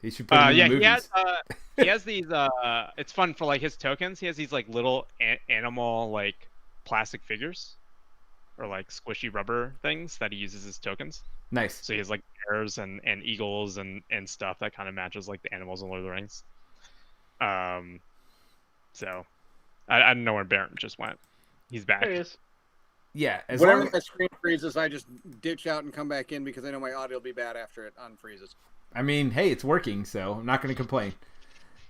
He should put him in the movies. He has these. It's fun for like his tokens. He has these like little animal like plastic figures, or like squishy rubber things that he uses as tokens. Nice. So he has like bears and eagles and stuff that kind of matches like the animals in Lord of the Rings. So I don't know where Bairnt just went. He's back. There he is. Yeah. Whenever my screen freezes, I just ditch out and come back in because I know my audio will be bad after it unfreezes. I mean, hey, it's working, so I'm not going to complain.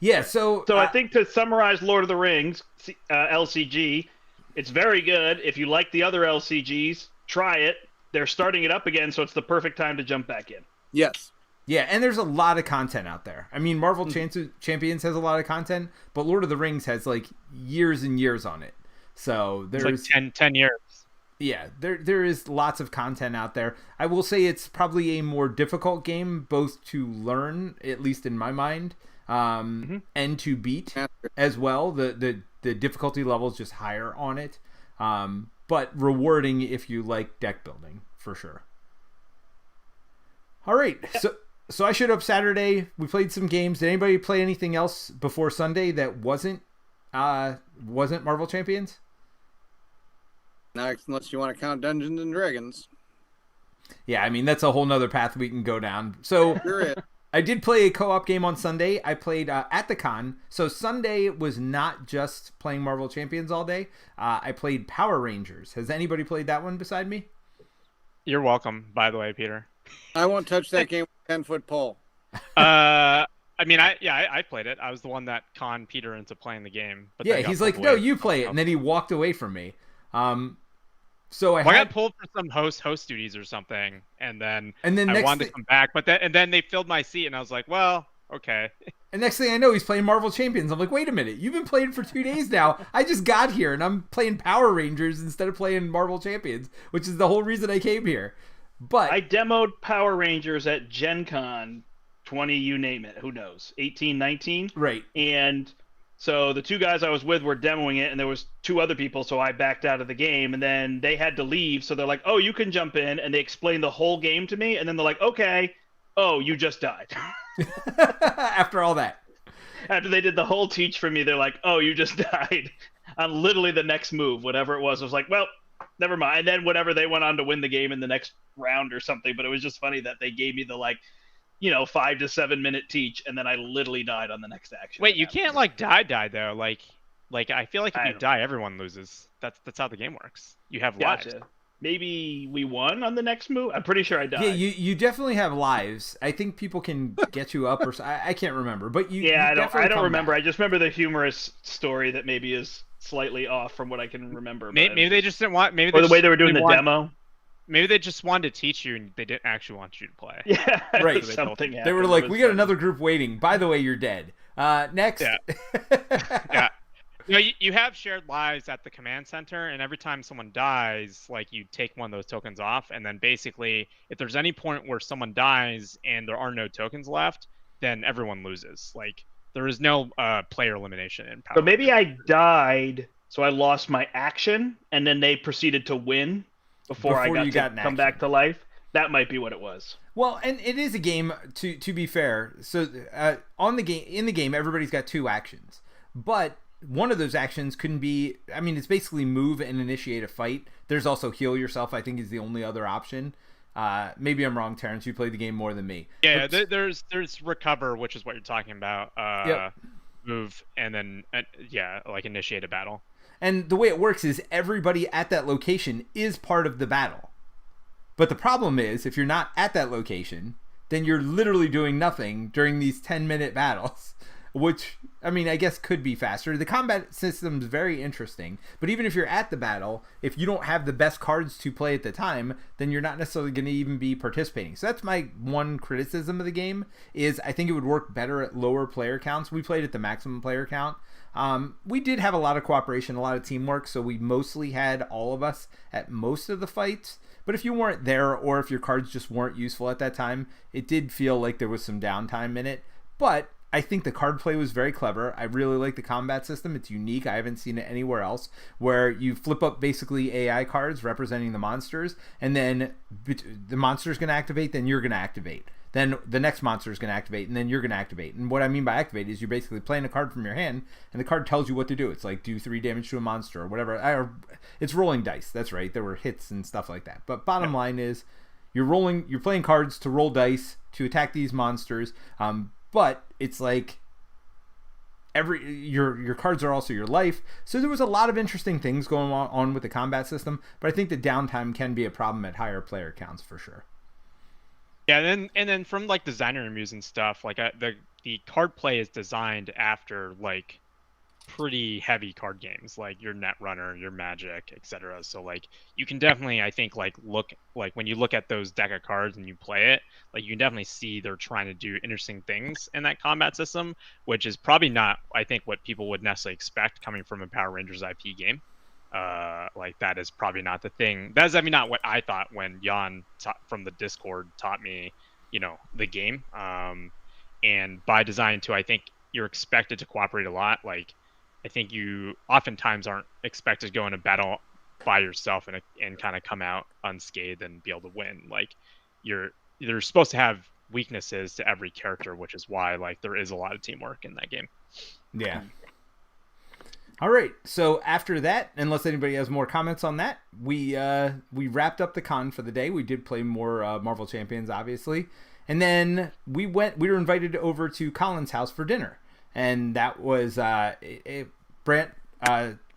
Yeah, so I think to summarize Lord of the Rings LCG, it's very good. If you like the other LCGs, try it. They're starting it up again, so it's the perfect time to jump back in. Yes. Yeah, and there's a lot of content out there. I mean, Marvel Champions has a lot of content, but Lord of the Rings has like years and years on it. So there's it's like 10 years. Yeah, there is lots of content out there. I will say it's probably a more difficult game, both to learn, at least in my mind, and to beat as well. The difficulty level is just higher on it, but rewarding if you like deck building, for sure. All right, so I showed up Saturday. We played some games. Did anybody play anything else before Sunday that wasn't Marvel Champions? Now, unless you want to count Dungeons and Dragons. Yeah, I mean, that's a whole nother path we can go down. So I did play a co-op game on Sunday. I played at the con. So Sunday was not just playing Marvel Champions all day. I played Power Rangers. Has anybody played that one beside me? You're welcome, by the way, Peter. I won't touch that game with a 10-foot pole. I mean, I played it. I was the one that conned Peter into playing the game. But yeah, he's like, no, you play it. And then he walked away from me. So I got pulled for some host duties or something, and then I wanted to come back, but then they filled my seat, and I was like, well, okay. And next thing I know, he's playing Marvel Champions. I'm like, wait a minute, you've been playing for 2 days now. I just got here, and I'm playing Power Rangers instead of playing Marvel Champions, which is the whole reason I came here. But I demoed Power Rangers at Gen Con 20, you name it, who knows, 18, 19? Right. And so the two guys I was with were demoing it, and there was 2 other people, so I backed out of the game, and then they had to leave, so they're like, oh, you can jump in, and they explained the whole game to me, and then they're like, okay, oh, you just died. After all that. After they did the whole teach for me, they're like, oh, you just died. On literally the next move, whatever it was, I was like, well, never mind. And then whatever, they went on to win the game in the next round or something, but it was just funny that they gave me the, 5 to 7 minute teach, and then I literally died on the next action. Wait, you can't die though. Like I feel like if you die, everyone loses. That's how the game works. You have lives. Gotcha. Maybe we won on the next move. I'm pretty sure I died. Yeah, you definitely have lives. I think people can get you up, or I can't remember. But you. Yeah, you I don't remember. Back. I just remember the humorous story that maybe is slightly off from what I can remember. Maybe they just didn't want. Maybe or the way they were doing the demo. Maybe they just wanted to teach you, and they didn't actually want you to play. Yeah, right. Something happened. They were like, "We got another group waiting. By the way, you're dead." Next. Yeah. Yeah. You have shared lives at the command center, and every time someone dies, like you take one of those tokens off, and then basically, if there's any point where someone dies and there are no tokens left, then everyone loses. Like there is no player elimination in Power. So maybe I died, so I lost my action, and then they proceeded to win. Before I got to come back to life. That might be what it was. Well, and it is a game, to be fair. So in the game, everybody's got 2 actions. But one of those actions couldn't be, I mean, it's basically move and initiate a fight. There's also heal yourself, I think, is the only other option. Maybe I'm wrong, Terence. You played the game more than me. Yeah, there's recover, which is what you're talking about. Yep. Move, and then, like initiate a battle. And the way it works is everybody at that location is part of the battle. But the problem is, if you're not at that location, then you're literally doing nothing during these 10-minute battles. which, I mean, I guess could be faster. The combat system's very interesting, but even if you're at the battle, if you don't have the best cards to play at the time, then you're not necessarily going to even be participating. So that's my one criticism of the game, is I think it would work better at lower player counts. We played at the maximum player count. We did have a lot of cooperation, a lot of teamwork, so we mostly had all of us at most of the fights. But if you weren't there, or if your cards just weren't useful at that time, it did feel like there was some downtime in it. But I think the card play was very clever. I really like the combat system. It's unique. I haven't seen it anywhere else, where you flip up basically AI cards representing the monsters, and then the monster's going to activate, then you're going to activate. Then the next monster is going to activate, and then you're going to activate. And what I mean by activate is you're basically playing a card from your hand, and the card tells you what to do. It's like, do 3 damage to a monster or whatever. It's rolling dice. That's right. There were hits and stuff like that. But bottom line is, you're playing cards to roll dice to attack these monsters. But it's like your cards are also your life. So there was a lot of interesting things going on with the combat system. But I think the downtime can be a problem at higher player counts for sure. Yeah, and then from like designer reviews and stuff, like the card play is designed after like pretty heavy card games, like your Netrunner, your Magic, etc. So like you can definitely, I think, look when you look at those deck of cards and you play it, like you can definitely see they're trying to do interesting things in that combat system, which is probably not, I think, what people would necessarily expect coming from a Power Rangers IP game. Like that is probably not the thing. That's, I mean, not what I thought when Jan from the Discord taught me, the game. And by design too, I think you're expected to cooperate a lot. Like, I think you oftentimes aren't expected to go in a battle by yourself and kind of come out unscathed and be able to win. Like, you're supposed to have weaknesses to every character, which is why like there is a lot of teamwork in that game. Yeah. All right. So after that, unless anybody has more comments on that, we wrapped up the con for the day. We did play more Marvel Champions, obviously, and then we were invited over to Colin's house for dinner, and that was Brandt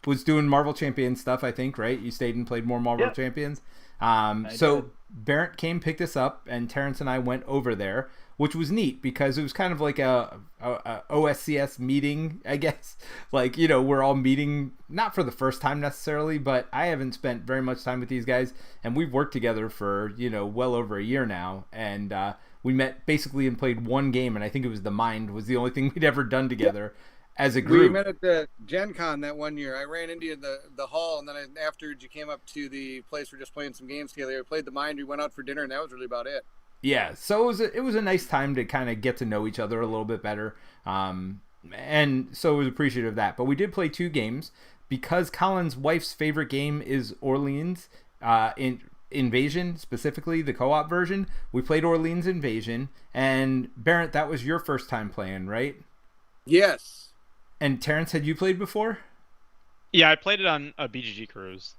was doing Marvel Champions stuff, I think, right? You stayed and played more Marvel Champions. So Bairnt came, picked us up, and Terence and I went over there, which was neat because it was kind of like a OSCS meeting, I guess. Like, we're all meeting, not for the first time necessarily, but I haven't spent very much time with these guys, and we've worked together for, well over a year now, and we met basically and played one game, and I think it was The Mind was the only thing we'd ever done together as a group. We met at the Gen Con that one year. I ran into you in the hall, and then afterwards you came up to the place we're just playing some games together. We played The Mind, we went out for dinner, and that was really about it. Yeah, so it was a nice time to kind of get to know each other a little bit better, and so I was appreciative of that. But we did play 2 games because Colin's wife's favorite game is Orleans Invasion, specifically the co-op version. We played Orleans Invasion, and Bairnt, that was your first time playing, right? Yes. And Terence, had you played before? Yeah, I played it on a BGG cruise,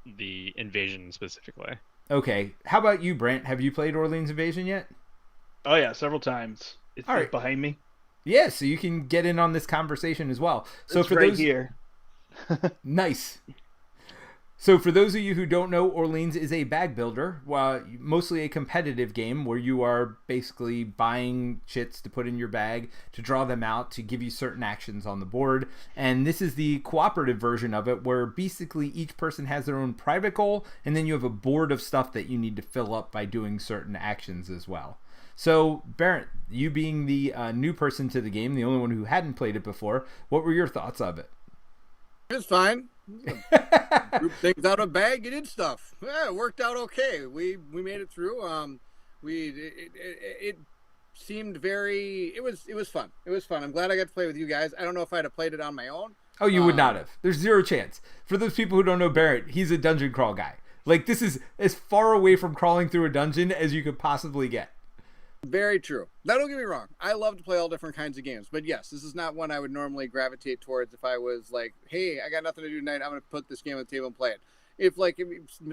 the Invasion specifically. Okay. How about you, Brandt? Have you played Orleans Invasion yet? Oh yeah, several times. It's all right. Behind me. Yeah, so you can get in on this conversation as well. So it's for right those here. Nice. So for those of you who don't know, Orleans is a bag builder, mostly a competitive game where you are basically buying chits to put in your bag to draw them out to give you certain actions on the board. And this is the cooperative version of it, where basically each person has their own private goal, and then you have a board of stuff that you need to fill up by doing certain actions as well. So Bairnt, you being the new person to the game, the only one who hadn't played it before, what were your thoughts of it? It was fine. Group things out of a bag, you did stuff. Yeah, it worked out okay. We made it through. It seemed very. It was fun. It was fun. I'm glad I got to play with you guys. I don't know if I'd have played it on my own. Oh, you would not have. There's zero chance. For those people who don't know Bairnt, he's a dungeon crawl guy. Like, this is as far away from crawling through a dungeon as you could possibly get. Very true. Now, don't get me wrong. I love to play all different kinds of games. But yes, this is not one I would normally gravitate towards if I was like, hey, I got nothing to do tonight. I'm going to put this game on the table and play it. If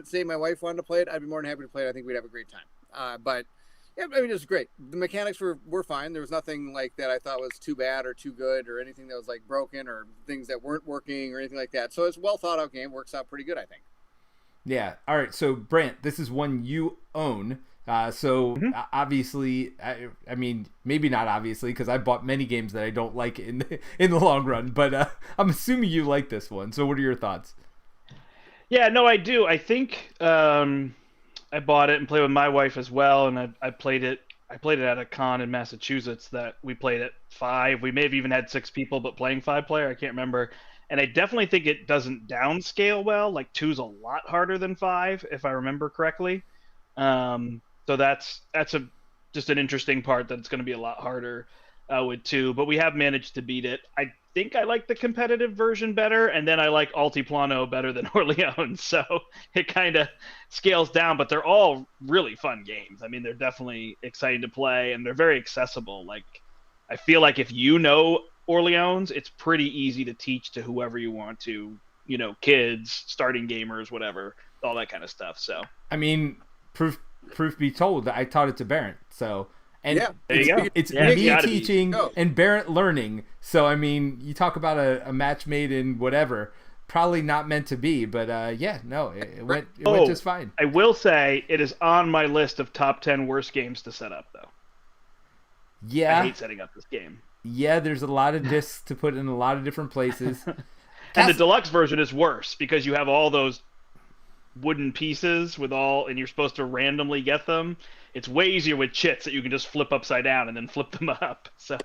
say my wife wanted to play it, I'd be more than happy to play it. I think we'd have a great time. But yeah, I mean, it was great. The mechanics were fine. There was nothing like that I thought was too bad or too good or anything that was like broken or things that weren't working or anything like that. So it's a well thought out game. Works out pretty good, I think. Yeah. All right. So Brandt, this is one you own. Obviously, I mean, maybe not obviously, because I bought many games that I don't like in the long run. But I'm assuming you like this one. So what are your thoughts? Yeah, no, I do. I think I bought it and played with my wife as well, and I played it. I played it at a con in Massachusetts that we played at 5. We may have even had 6 people, but playing 5-player, I can't remember. And I definitely think it doesn't downscale well. Like 2's a lot harder than 5, if I remember correctly. So that's just an interesting part that it's going to be a lot harder with 2. But we have managed to beat it. I think I like the competitive version better, and then I like Altiplano better than Orleans. So it kind of scales down, but they're all really fun games. I mean, they're definitely exciting to play, and they're very accessible. Like, I feel like if you know Orleans, it's pretty easy to teach to whoever you want to, kids, starting gamers, whatever, all that kind of stuff. So, I mean, proof be told that I taught it to Bairnt. So, and Yeah, there you go. it's Yeah, me gotta teaching be. Go. and Bairnt learning. So, I mean, you talk about a match made in whatever, probably not meant to be, but it went just fine. I will say it is on my list of top 10 worst games to set up, though. Yeah, I hate setting up this game. yeah. There's a lot of discs to put in a lot of different places. And the deluxe version is worse because you have all those wooden pieces and you're supposed to randomly get them. It's way easier with chits that you can just flip upside down and then flip them up. So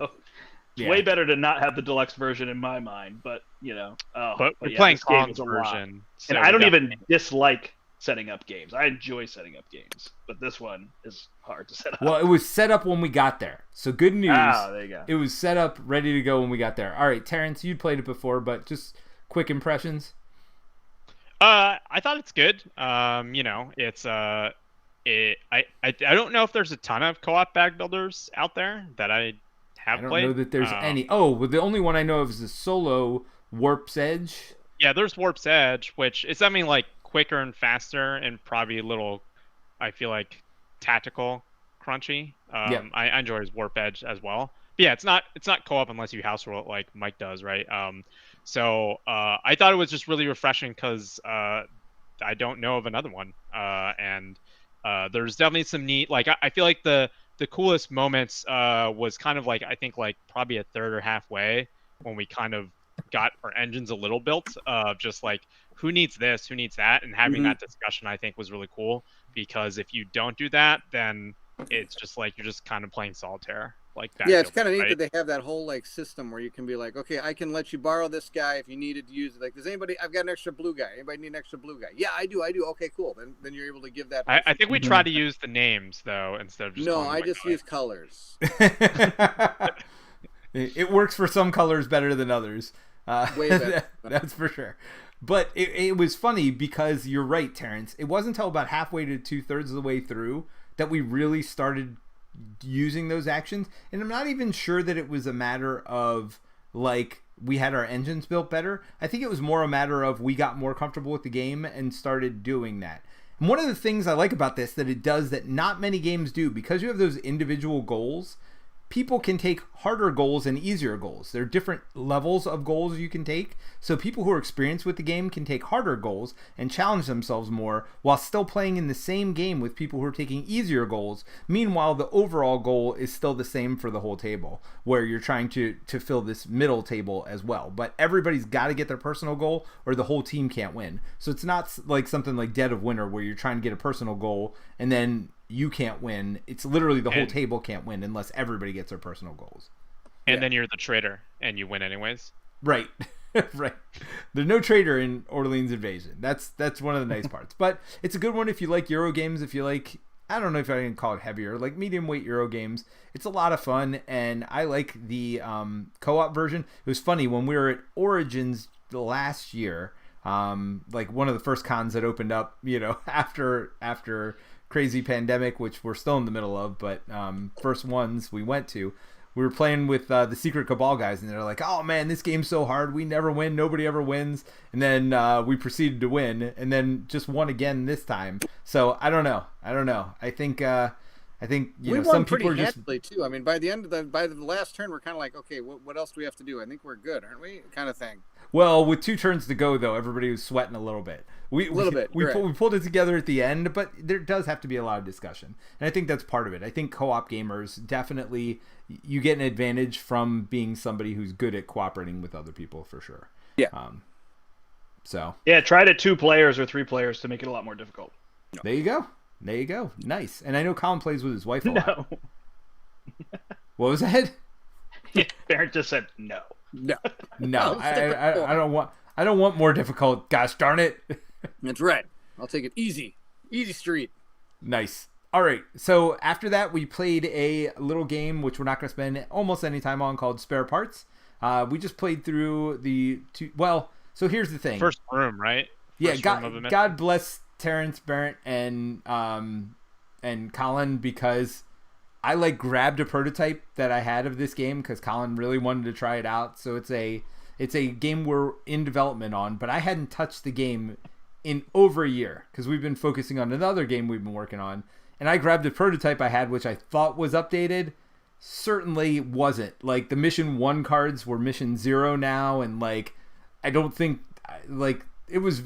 it's way better to not have the deluxe version in my mind. But But we're yeah, playing this game Kong's is a lot. version, And so I don't we even definitely- dislike setting up games. I enjoy setting up games, but this one is hard to set up. Well, it was set up when we got there. So good news. There you go. It was set up, ready to go when we got there. All right, Terence, you'd played it before, but just quick impressions. I thought it's good. It's I don't know if there's a ton of co-op bag builders out there that I have I don't played. know that there's any. Oh, well, the only one I know of is the solo Warp's Edge. Yeah, there's Warp's Edge, which is something like quicker and faster and probably a little, I feel like, tactical, crunchy. I enjoy his Warp Edge as well. But yeah, it's not co-op unless you house rule it like Mike does, right? So I thought it was just really refreshing because I don't know of another one, and there's definitely some neat. Like I feel like the coolest moments was kind of like I think like probably a third or halfway when we kind of got our engines a little built of just like who needs this, who needs that, and having that discussion I think was really cool because if you don't do that, then it's just like you're just kind of playing solitaire. Like that. Yeah, it's kind of neat right? that they have that whole like system where you can be like, okay, I can let you borrow this guy if you needed to use it. Like, does anybody? I've got an extra blue guy. Anybody need an extra blue guy? Yeah, I do. Okay, cool. Then you're able to give that. I think we try to use the names though instead of just. No, calling I them, just like, use colors. It works for some colors better than others. Way better. That's for sure. But it was funny because you're right, Terence. It wasn't until about halfway to 2/3 of the way through that we really started using those actions, and I'm not even sure that it was a matter of like we had our engines built better. I think it was more a matter of we got more comfortable with the game and started doing that. And one of the things I like about this that it does that not many games do, because you have those individual goals, people can take harder goals and easier goals. There are different levels of goals you can take. So people who are experienced with the game can take harder goals and challenge themselves more while still playing in the same game with people who are taking easier goals. Meanwhile, the overall goal is still the same for the whole table, where you're trying to fill this middle table as well. But everybody's got to get their personal goal or the whole team can't win. So it's not like something like Dead of Winter where you're trying to get a personal goal and then you can't win. It's literally the whole table can't win unless everybody gets their personal goals. And then you're the traitor and you win anyways. Right. Right. There's no traitor in Orleans Invasion. That's one of the nice parts. But it's a good one if you like Euro games, if you like, I don't know if I can call it heavier, like medium weight Euro games. It's a lot of fun, and I like the co-op version. It was funny when we were at Origins last year, like one of the first cons that opened up, after crazy pandemic, which we're still in the middle of, but first ones we went to, we were playing with the Secret Cabal guys, and they're like, oh man, this game's so hard, we never win, nobody ever wins. And then we proceeded to win, and then just won again this time. So I don't know. I think I think we some won people are pretty just handily too. I mean, by the last turn, we're kind of like, okay, what else do we have to do? I think we're good, aren't we? Kind of thing. well with 2 turns to go though. Everybody was sweating a little bit. We pulled it together at the end, but there does have to be a lot of discussion, and I think that's part of it. I think co-op gamers definitely you get an advantage from being somebody who's good at cooperating with other people for sure. Yeah. So Yeah, try to 2 players or 3 players to make it a lot more difficult. there you go. Nice. And I know Colin plays with his wife a lot. No. What was that? Yeah, Bairnt just said no. No. No, Stick with I don't want. I don't want more difficult. Gosh darn it! That's right. I'll take it easy street. Nice. All right. So after that, we played a little game which we're not going to spend almost any time on called Spare Parts. We just played through the 2. Well, so here's the thing. First room, right? Yeah. First room of the mission. God bless Terence, Bairnt, and Colin, because I grabbed a prototype that I had of this game because Colin really wanted to try it out. So it's a game we're in development on, but I hadn't touched the game in over a year because we've been focusing on another game we've been working on. And I grabbed a prototype I had, which I thought was updated. Certainly wasn't. Like, the mission 1 cards were mission 0 now, and I don't think it was a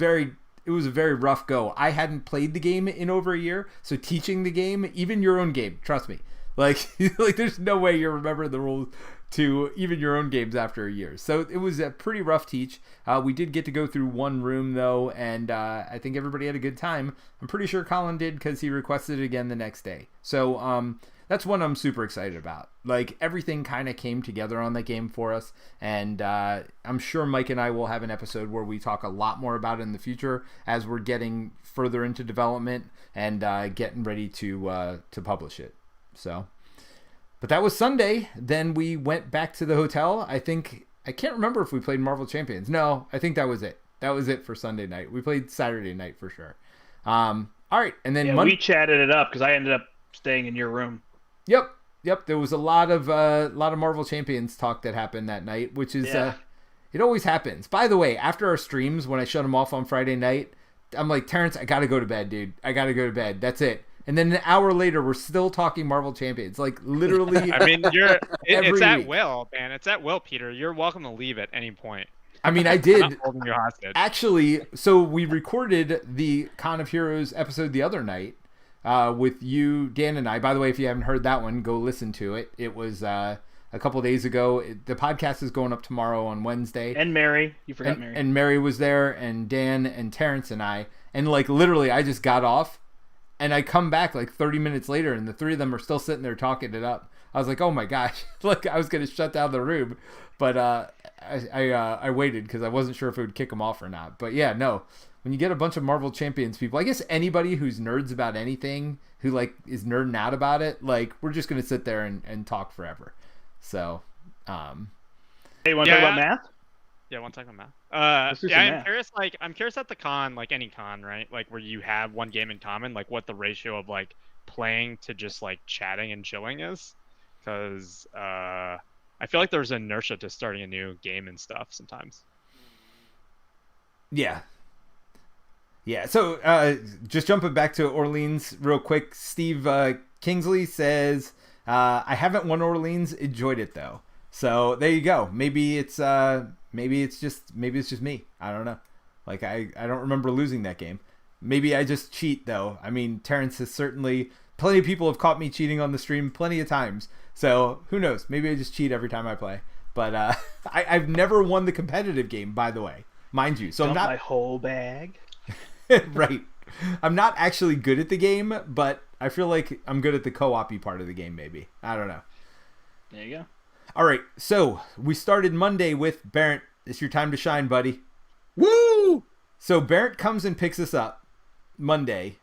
very rough go. I hadn't played the game in over a year, so teaching the game, even your own game, trust me, there's no way you remember the rules to even your own games after a year. So it was a pretty rough teach. We did get to go through 1 room though, and I think everybody had a good time. I'm pretty sure Colin did because he requested it again the next day. So that's one I'm super excited about. Everything kind of came together on that game for us, and I'm sure Mike and I will have an episode where we talk a lot more about it in the future as we're getting further into development and getting ready to publish it. So, but that was Sunday. Then we went back to the hotel. I can't remember if we played Marvel Champions. No, I think that was it. That was it for Sunday night. We played Saturday night for sure. All right, and then we chatted it up because I ended up staying in your room. Yep. There was a lot of Marvel Champions talk that happened that night, which is it always happens. By the way, after our streams, when I shut them off on Friday night, I'm like, Terence, I gotta go to bed, dude. I gotta go to bed. That's it. And then an hour later, we're still talking Marvel Champions. Literally. I mean, it's at will, man. It's at will, Peter. You're welcome to leave at any point. I mean, I did. I'm not holding you hostage. Actually, so we recorded the Con of Heroes episode the other night with you, Dan, and I. By the way, if you haven't heard that one, go listen to it. It was a couple days ago. The podcast is going up tomorrow on Wednesday. And Mary. You forgot Mary. And Mary was there, and Dan, and Terence, and I. And literally, I just got off. And I come back 30 minutes later, and the 3 of them are still sitting there talking it up. I was like, oh my gosh. I was going to shut down the room. But I waited because I wasn't sure if it would kick them off or not. But yeah, no. When you get a bunch of Marvel Champions people, I guess anybody who's nerds about anything, who is nerding out about it, we're just going to sit there and talk forever. So. Hey, you want to talk about math? Yeah, one second, Matt. I'm math. curious. I'm curious at the con, any con, right? Where you have one game in common, what the ratio of playing to just chatting and chilling is, because I feel like there's inertia to starting a new game and stuff sometimes. Yeah. So just jumping back to Orleans real quick, Steve Kingsley says, "I haven't won Orleans, enjoyed it though." So there you go. Maybe it's just me. I don't know. I don't remember losing that game. Maybe I just cheat though. I mean, Terence has certainly, plenty of people have caught me cheating on the stream plenty of times. So who knows? Maybe I just cheat every time I play. But I've never won the competitive game, by the way, mind you. So I'm not my whole bag. Right. I'm not actually good at the game, but I feel like I'm good at the co-op-y part of the game. Maybe, I don't know. There you go. All right, so we started Monday with Bairnt. It's your time to shine, buddy. Woo! So Bairnt comes and picks us up Monday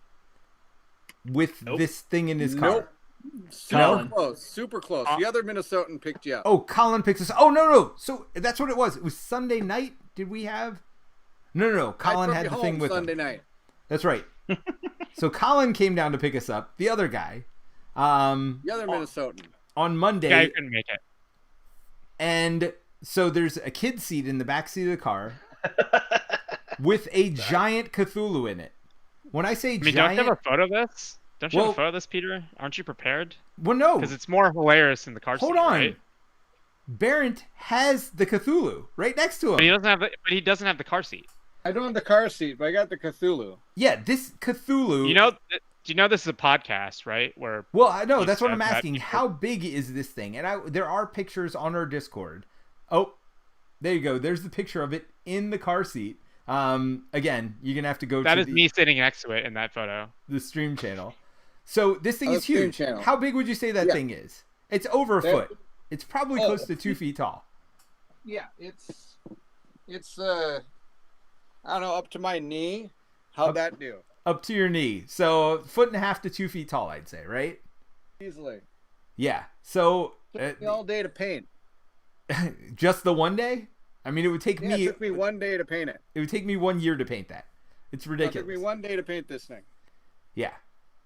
with this thing in his car. Super close. The other Minnesotan picked you up. Oh, Colin picks us. Oh, no. So that's what it was. It was Sunday night. Did we have? No. Colin had the thing with Sunday him. night. That's right. So Colin came down to pick us up. The other guy. The other Minnesotan. On Monday. Yeah, I couldn't make it. And so there's a kid seat in the back seat of the car with a giant Cthulhu in it. When I say giant, do you have a photo of this? Don't you have a photo of this, Peter? Aren't you prepared? Well, no. Because it's more hilarious in the car seat. Hold on. Right? Bairnt has the Cthulhu right next to him. But he doesn't have the car seat. I don't have the car seat, but I got the Cthulhu. Yeah, this Cthulhu. Do you know this is a podcast, right? Where Well, I know that's what I'm said that asking. How big is this thing? And there are pictures on our Discord. Oh, there you go. There's the picture of it in the car seat. Again, you're gonna have to go. That to is me sitting next to it in that photo. The stream channel. So this thing is huge. Channel. How big would you say that thing is? It's over a foot. It's probably close to 2 feet tall. Yeah, it's I don't know, up to my knee. How'd that do? Up to your knee. So 1.5 to 2 feet tall, I'd say, right? Easily. Yeah. So Took me all day to paint. just the one day? I mean, it would take me. It took me 1 day to paint it. It would take me 1 year to paint that. It's ridiculous. It took me 1 day to paint this thing. Yeah.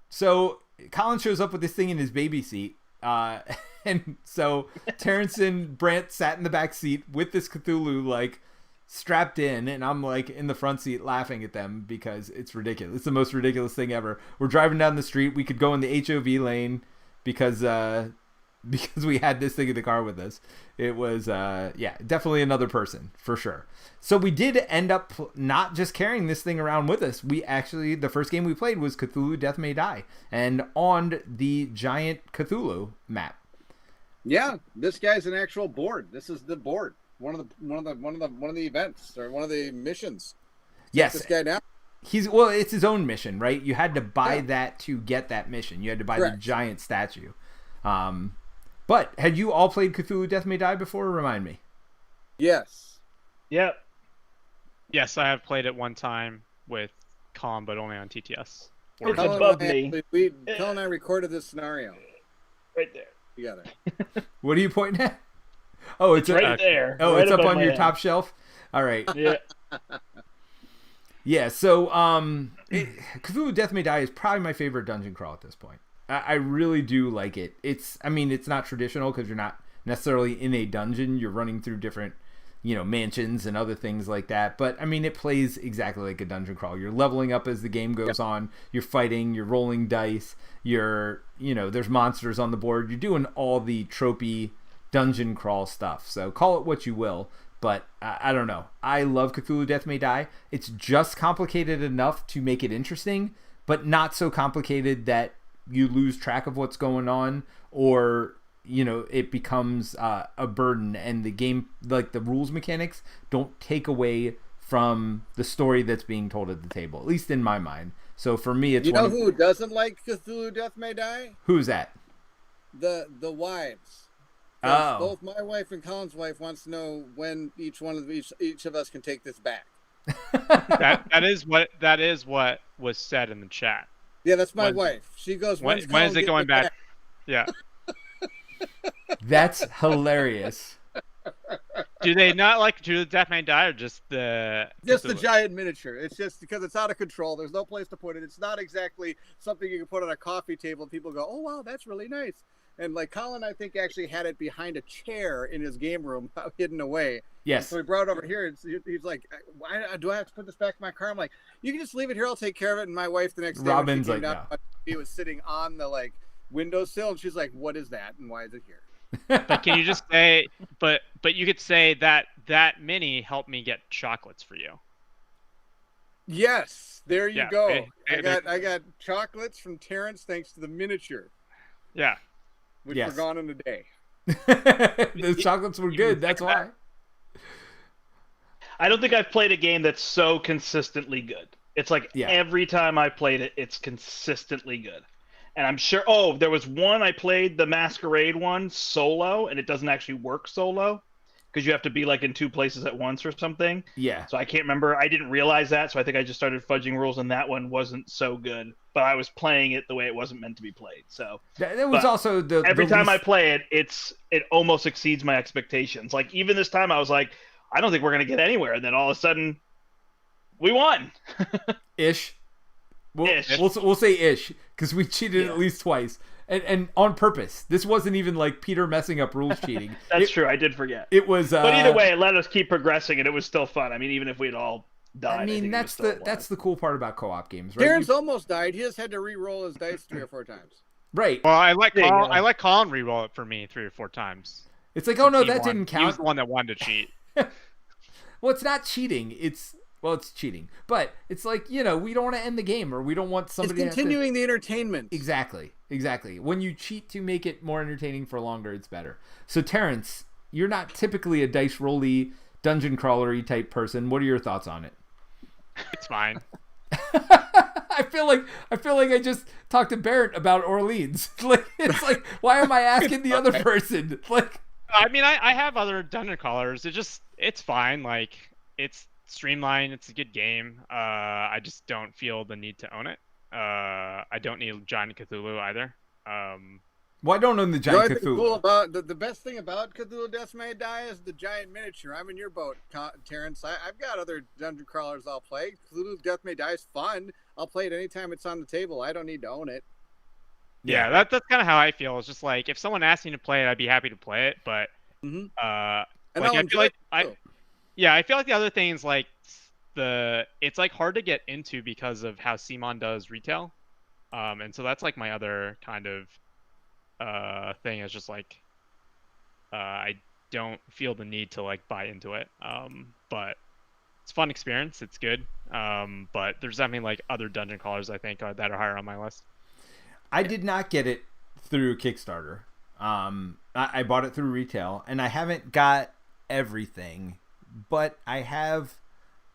So Colin shows up with this thing in his baby seat. And so Terence and Brandt sat in the back seat with this Cthulhu, like, strapped in, and I'm, like, in the front seat laughing at them because it's ridiculous. It's the most ridiculous thing ever. We're driving down the street. We could go in the HOV lane because we had this thing in the car with us. It was, definitely another person, for sure. So we did end up not just carrying this thing around with us. We actually, the first game we played was Cthulhu Death May Die, and on the giant Cthulhu map. Yeah, this guy's an actual board. This is the board. One of the events or one of the missions. Yes. This guy down. It's his own mission, right? You had to buy that to get that mission. You had to buy the giant statue. But had you all played Cthulhu Death May Die before? Remind me. Yes. Yep. Yes, I have played it one time with Colin, but only on TTS. It's above me. Colin and I recorded this scenario. Right there. Together. What are you pointing at? Oh, it's right there. Oh, right it's up on your head. top shelf? All right. Yeah. Yeah, so Cthulhu Death May Die is probably my favorite dungeon crawl at this point. I really do like it. It's not traditional because you're not necessarily in a dungeon. You're running through different, mansions and other things like that. But, it plays exactly like a dungeon crawl. You're leveling up as the game goes on. You're fighting. You're rolling dice. There's monsters on the board. You're doing all the tropey dungeon crawl stuff. So call it what you will. But I don't know. I love Cthulhu Death May Die. It's just complicated enough to make it interesting, but not so complicated that you lose track of what's going on or it becomes a burden, and the game, like the rules mechanics, don't take away from the story that's being told at the table, at least in my mind. So for me, it's who doesn't like Cthulhu Death May Die? Who's that? The wives. Oh. Both my wife and Colin's wife wants to know when each of us can take this back. that is what was said in the chat. Yeah, that's my wife. She goes, when is it going back? Yeah. That's hilarious. Do they not like Cthulhu Death May Die or just the giant miniature? It's just because it's out of control. There's no place to put it. It's not exactly something you can put on a coffee table and people go, "Oh wow, that's really nice." And like Colin, I think actually had it behind a chair in his game room, hidden away. Yes. And so he brought it over here, and he's like, "Why do I have to put this back in my car?" I'm like, "You can just leave it here. I'll take care of it." And my wife the next day, Robin's when she came like, down, no. he was sitting on the windowsill, and she's like, "What is that? And why is it here?" But can you just say? But you could say that mini helped me get chocolates for you. Yes, there you go. They- I got chocolates from Terence thanks to the miniature. Yeah. Which were gone in a day. Those chocolates were good. That's why. I don't think I've played a game that's so consistently good. It's like every time I played it, it's consistently good. And I'm sure, there was one I played, the Masquerade one, solo, and it doesn't actually work solo because you have to be in two places at once or something. Yeah. So I can't remember. I didn't realize that, so I think I just started fudging rules, and that one wasn't so good. But I was playing it the way it wasn't meant to be played. So it was also every time I play it, it almost exceeds my expectations. Like even this time, I was like, I don't think we're gonna get anywhere, and then all of a sudden, we won. Ish. We'll say ish because we cheated at least twice, and on purpose. This wasn't even like Peter messing up rules cheating. That's true. I did forget. It was. But either way, it let us keep progressing, and it was still fun. I mean, even if we'd all died. I mean, think he was still alive. that's the cool part about co-op games, right? Terence almost died. He just had to re-roll his dice 3 or 4 times. Right. Well, I let There you Colin, go. I let Colin re-roll it for me 3 or 4 times. It's like, oh no, He that won. didn't He was count. the one that wanted to cheat. Well, it's not cheating. It's cheating, but it's like, we don't want to end the game, or we don't want It's somebody continuing the entertainment. Exactly. When you cheat to make it more entertaining for longer, it's better. So, Terrence, you're not typically a dice rolly, dungeon crawlery type person. What are your thoughts on it? It's fine. I feel like I just talked to Bairnt about Orleans. It's like, why am I asking the other person? I mean, I have other dungeon crawlers. It's fine. Like, it's streamlined. It's a good game. I just don't feel the need to own it. I don't need Giant Cthulhu either. Well, I don't own the Giant Cthulhu. Cool about the best thing about Cthulhu Death May Die is the giant miniature. I'm in your boat, Terrence. I've got other dungeon crawlers I'll play. Cthulhu Death May Die is fun. I'll play it anytime it's on the table. I don't need to own it. Yeah, that's kind of how I feel. It's just like, if someone asked me to play it, I'd be happy to play it. But And like, I'll I feel like enjoy it, I feel like the other thing is like it's like hard to get into because of how Simon does retail, and so that's like my other kind of thing is just like I don't feel the need to like buy into it, but it's a fun experience. It's good, but there's definitely like other dungeon crawlers I think that are higher on my list. I did not get it through Kickstarter. I bought it through retail, and I haven't got everything, but I have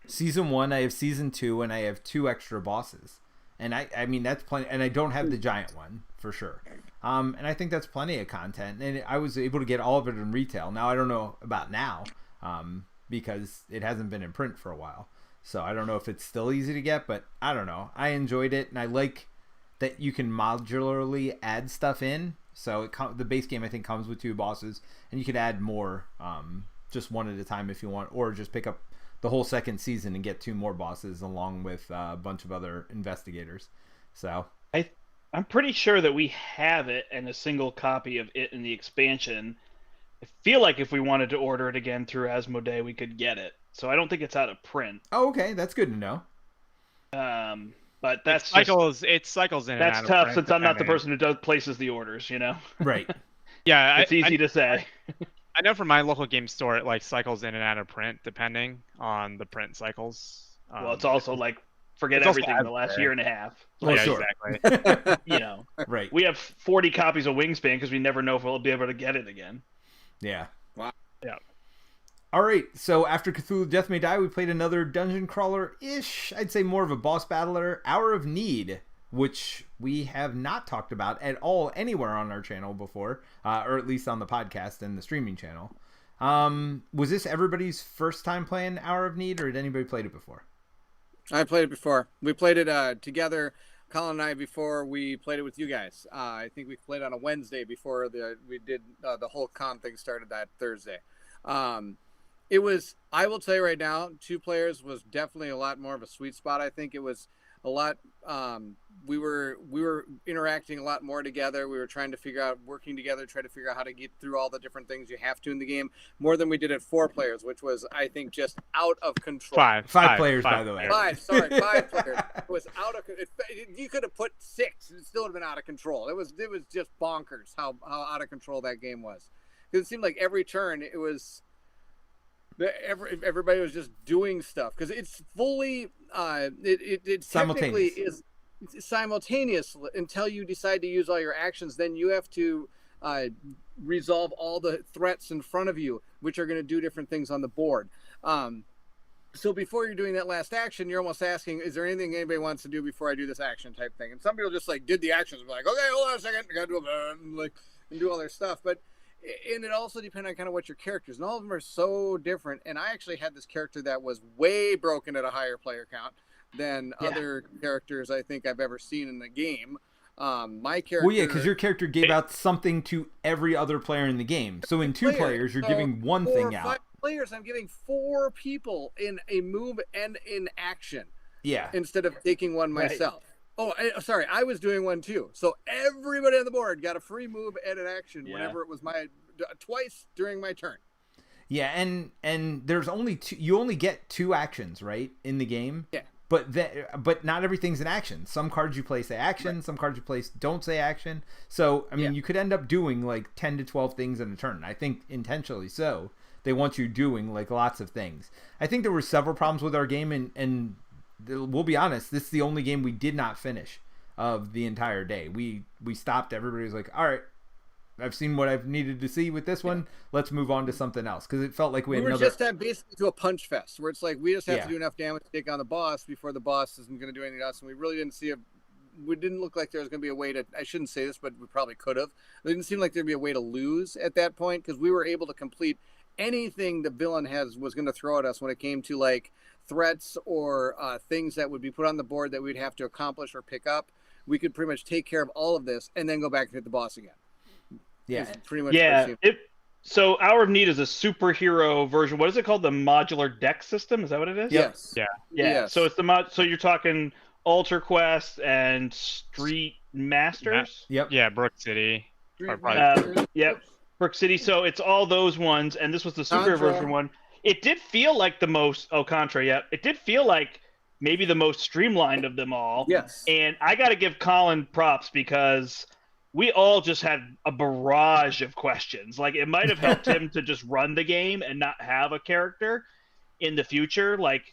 season 1, I have season 2, and I have 2 extra bosses. And I mean, that's plenty, and I don't have the giant one for sure. And I think that's plenty of content, and I was able to get all of it in retail. Now, I don't know about now, because it hasn't been in print for a while. So I don't know if it's still easy to get, but I don't know. I enjoyed it, and I like that you can modularly add stuff in. So the base game, I think, comes with 2 bosses, and you can add more, just one at a time if you want, or just pick up the whole second season and get 2 more bosses along with a bunch of other investigators. So I'm pretty sure that we have it and a single copy of it in the expansion. I feel like if we wanted to order it again through Asmodee, we could get it. So I don't think it's out of print. Oh, okay, that's good to know. But that's it cycles in. That's and out tough of since I'm not the depending. person who places the orders. Right. Yeah, It's easy to say. I know from my local game store, it like cycles in and out of print depending on the print cycles. Well, it's also like forget it's also everything in the last year and a half. Well, yeah, sure. exactly. Right. We have 40 copies of Wingspan because we never know if we'll be able to get it again. Yeah. Wow. Yeah. All right, so after Cthulhu Death May Die, we played another dungeon crawler-ish, I'd say more of a boss battler, Hour of Need, which we have not talked about at all anywhere on our channel before, or at least on the podcast and the streaming channel. Was this everybody's first time playing Hour of Need, or had anybody played it before? I played it before. We played it together, Colin and I, before we played it with you guys. I think we played on a Wednesday before we did the whole con thing started that Thursday. It was, I will tell you right now, 2 players was definitely a lot more of a sweet spot. I think it was a lot, we were interacting a lot more together. We were trying to working together, trying to figure out how to get through all the different things you have to in the game, more than we did at 4 players, which was, I think, just out of control. Five players, by the way. 5 players. It was out of, you could have put 6, it still would have been out of control. It was just bonkers how out of control that game was. Because it seemed like every turn, it was, everybody was just doing stuff because it's fully it technically is simultaneous until you decide to use all your actions. Then you have to resolve all the threats in front of you, which are going to do different things on the board. So before you're doing that last action, you're almost asking, is there anything anybody wants to do before I do this action type thing? And some people just like did the actions and be like, okay, hold on a second, I gotta do it, and do all their stuff. And it also depends on kind of what your characters, and all of them are so different. And I actually had this character that was way broken at a higher player count than other characters I think I've ever seen in the game. My character. Well, yeah, because your character gave out something to every other player in the game. So in 2 players, you're giving one thing out. 5 players, I'm giving 4 people in a move and in action. Yeah. Instead of taking one myself. Oh, sorry, I was doing one too. So everybody on the board got a free move and an action whenever it was twice during my turn. Yeah, and there's only two. You only get 2 actions, right, in the game. Yeah. But not everything's an action. Some cards you play say action. Right. Some cards you play don't say action. So I mean, you could end up doing like 10 to 12 things in a turn. I think intentionally so. They want you doing like lots of things. I think there were several problems with our game, and we'll be honest, this is the only game we did not finish of the entire day. We stopped. Everybody was like, all right, I've seen what I've needed to see with this one. Let's move on to something else, because it felt like we had were just at basically to a punch fest where it's like we just have to do enough damage to take on the boss before the boss isn't going to do anything else, and we really didn't see we didn't look like there was going to be a way to, I shouldn't say this, but we probably could have. It didn't seem like there'd be a way to lose at that point, because we were able to complete anything the villain was going to throw at us when it came to like threats or things that would be put on the board that we'd have to accomplish or pick up. We could pretty much take care of all of this and then go back and hit the boss again. Yeah, pretty much. Yeah. So Hour of Need is a superhero version. What is it called? The modular deck system? Is that what it is? Yes. Yeah. Yes. So it's the So you're talking Alter Quest and Street Masters. Yep. Yeah, Brook City. Yep. Brook City. So it's all those ones, and this was the super version one. It did feel like the most. Oh, Contra. Yeah. It did feel like maybe the most streamlined of them all. Yes. And I got to give Colin props, because we all just had a barrage of questions. Like, it might have helped him to just run the game and not have a character in the future. Like,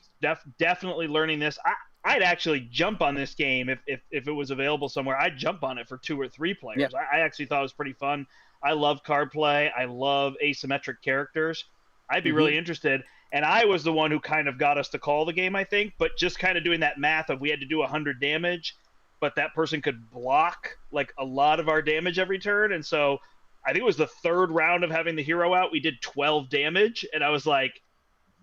definitely learning this. I'd actually jump on this game if it was available somewhere. I'd jump on it for 2 or 3 players. Yeah. I actually thought it was pretty fun. I love card play. I love asymmetric characters. I'd be really interested. And I was the one who kind of got us to call the game, I think, but just kind of doing that math of we had to do 100 damage, but that person could block like a lot of our damage every turn. And so I think it was the 3rd round of having the hero out, we did 12 damage. And I was like,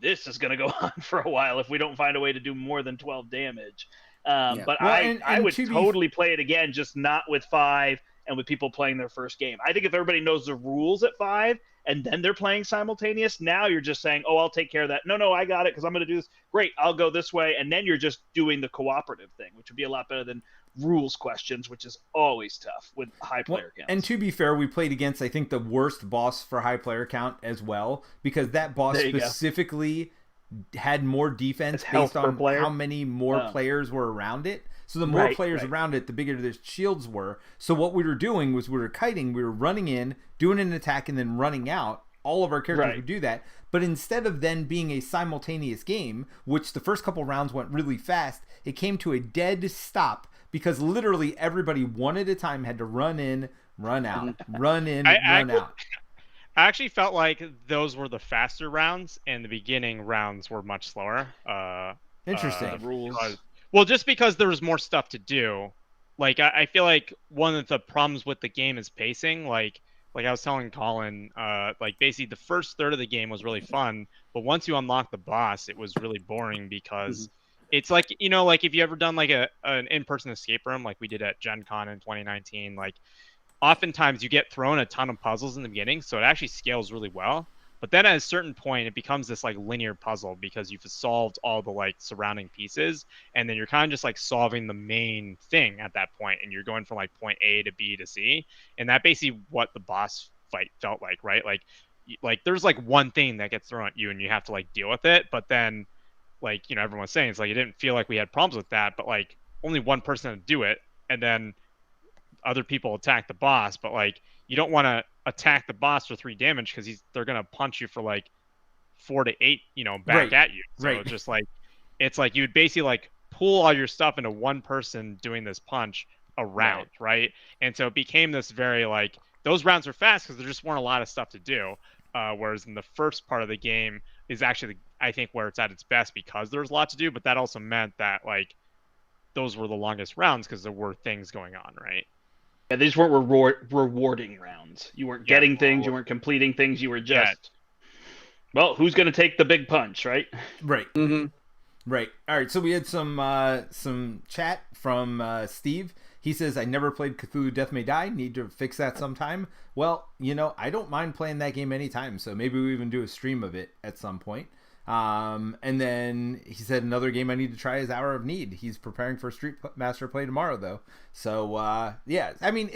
this is going to go on for a while if we don't find a way to do more than 12 damage. But I would totally play it again, just not with 5 and with people playing their first game. I think if everybody knows the rules at 5 and then they're playing simultaneous, now you're just saying, oh, I'll take care of that. No, I got it because I'm going to do this. Great, I'll go this way. And then you're just doing the cooperative thing, which would be a lot better than rules questions, which is always tough with high player counts. And to be fair, we played against, I think, the worst boss for high player count as well, because that boss specifically had more defense based on how many more players were around it. So the more players around it, the bigger the shields were. So what we were doing was we were kiting, we were running in, doing an attack, and then running out. All of our characters would do that. But instead of then being a simultaneous game, which the first couple rounds went really fast, it came to a dead stop, because literally everybody one at a time had to run in, run out, run in, run out. I actually felt like those were the faster rounds, and the beginning rounds were much slower. Interesting. Rules. Well, just because there was more stuff to do. Like, I feel like one of the problems with the game is pacing. Like I was telling Colin, like basically the first third of the game was really fun, but once you unlock the boss, it was really boring, because it's like, you know, like if you ever done like an in-person escape room like we did at Gen Con in 2019, like oftentimes you get thrown a ton of puzzles in the beginning, so it actually scales really well. But then at a certain point, it becomes this like linear puzzle, because you've solved all the like surrounding pieces, and then you're kind of just like solving the main thing at that point, and you're going from like point A to B to C, and that basically what the boss fight felt like, right? Like there's like one thing that gets thrown at you, and you have to like deal with it. But then, like, you know, everyone's saying it's like it didn't feel like we had problems with that, but like only one person had to do it, and then other people attack the boss. But like you don't want to attack the boss for 3 damage, because they're gonna punch you for like 4 to 8, you know, back at you. So it's just like, it's like you would basically like pull all your stuff into one person doing this punch around, right? And so it became this very like, those rounds are fast because there just weren't a lot of stuff to do. Whereas in the first part of the game is actually, I think, where it's at its best, because there's a lot to do. But that also meant that like those were the longest rounds because there were things going on, right? Yeah, these weren't rewarding rounds. You weren't getting things, you weren't completing things, you were just, well, who's going to take the big punch, right? Right. Right. All right, so we had some chat from Steve. He says, I never played Cthulhu Death May Die. Need to fix that sometime. Well, you know, I don't mind playing that game anytime, so maybe we even do a stream of it at some point. And then he said another game I need to try is Hour of Need. He's preparing for Street Master play tomorrow, though. So, yeah, I mean,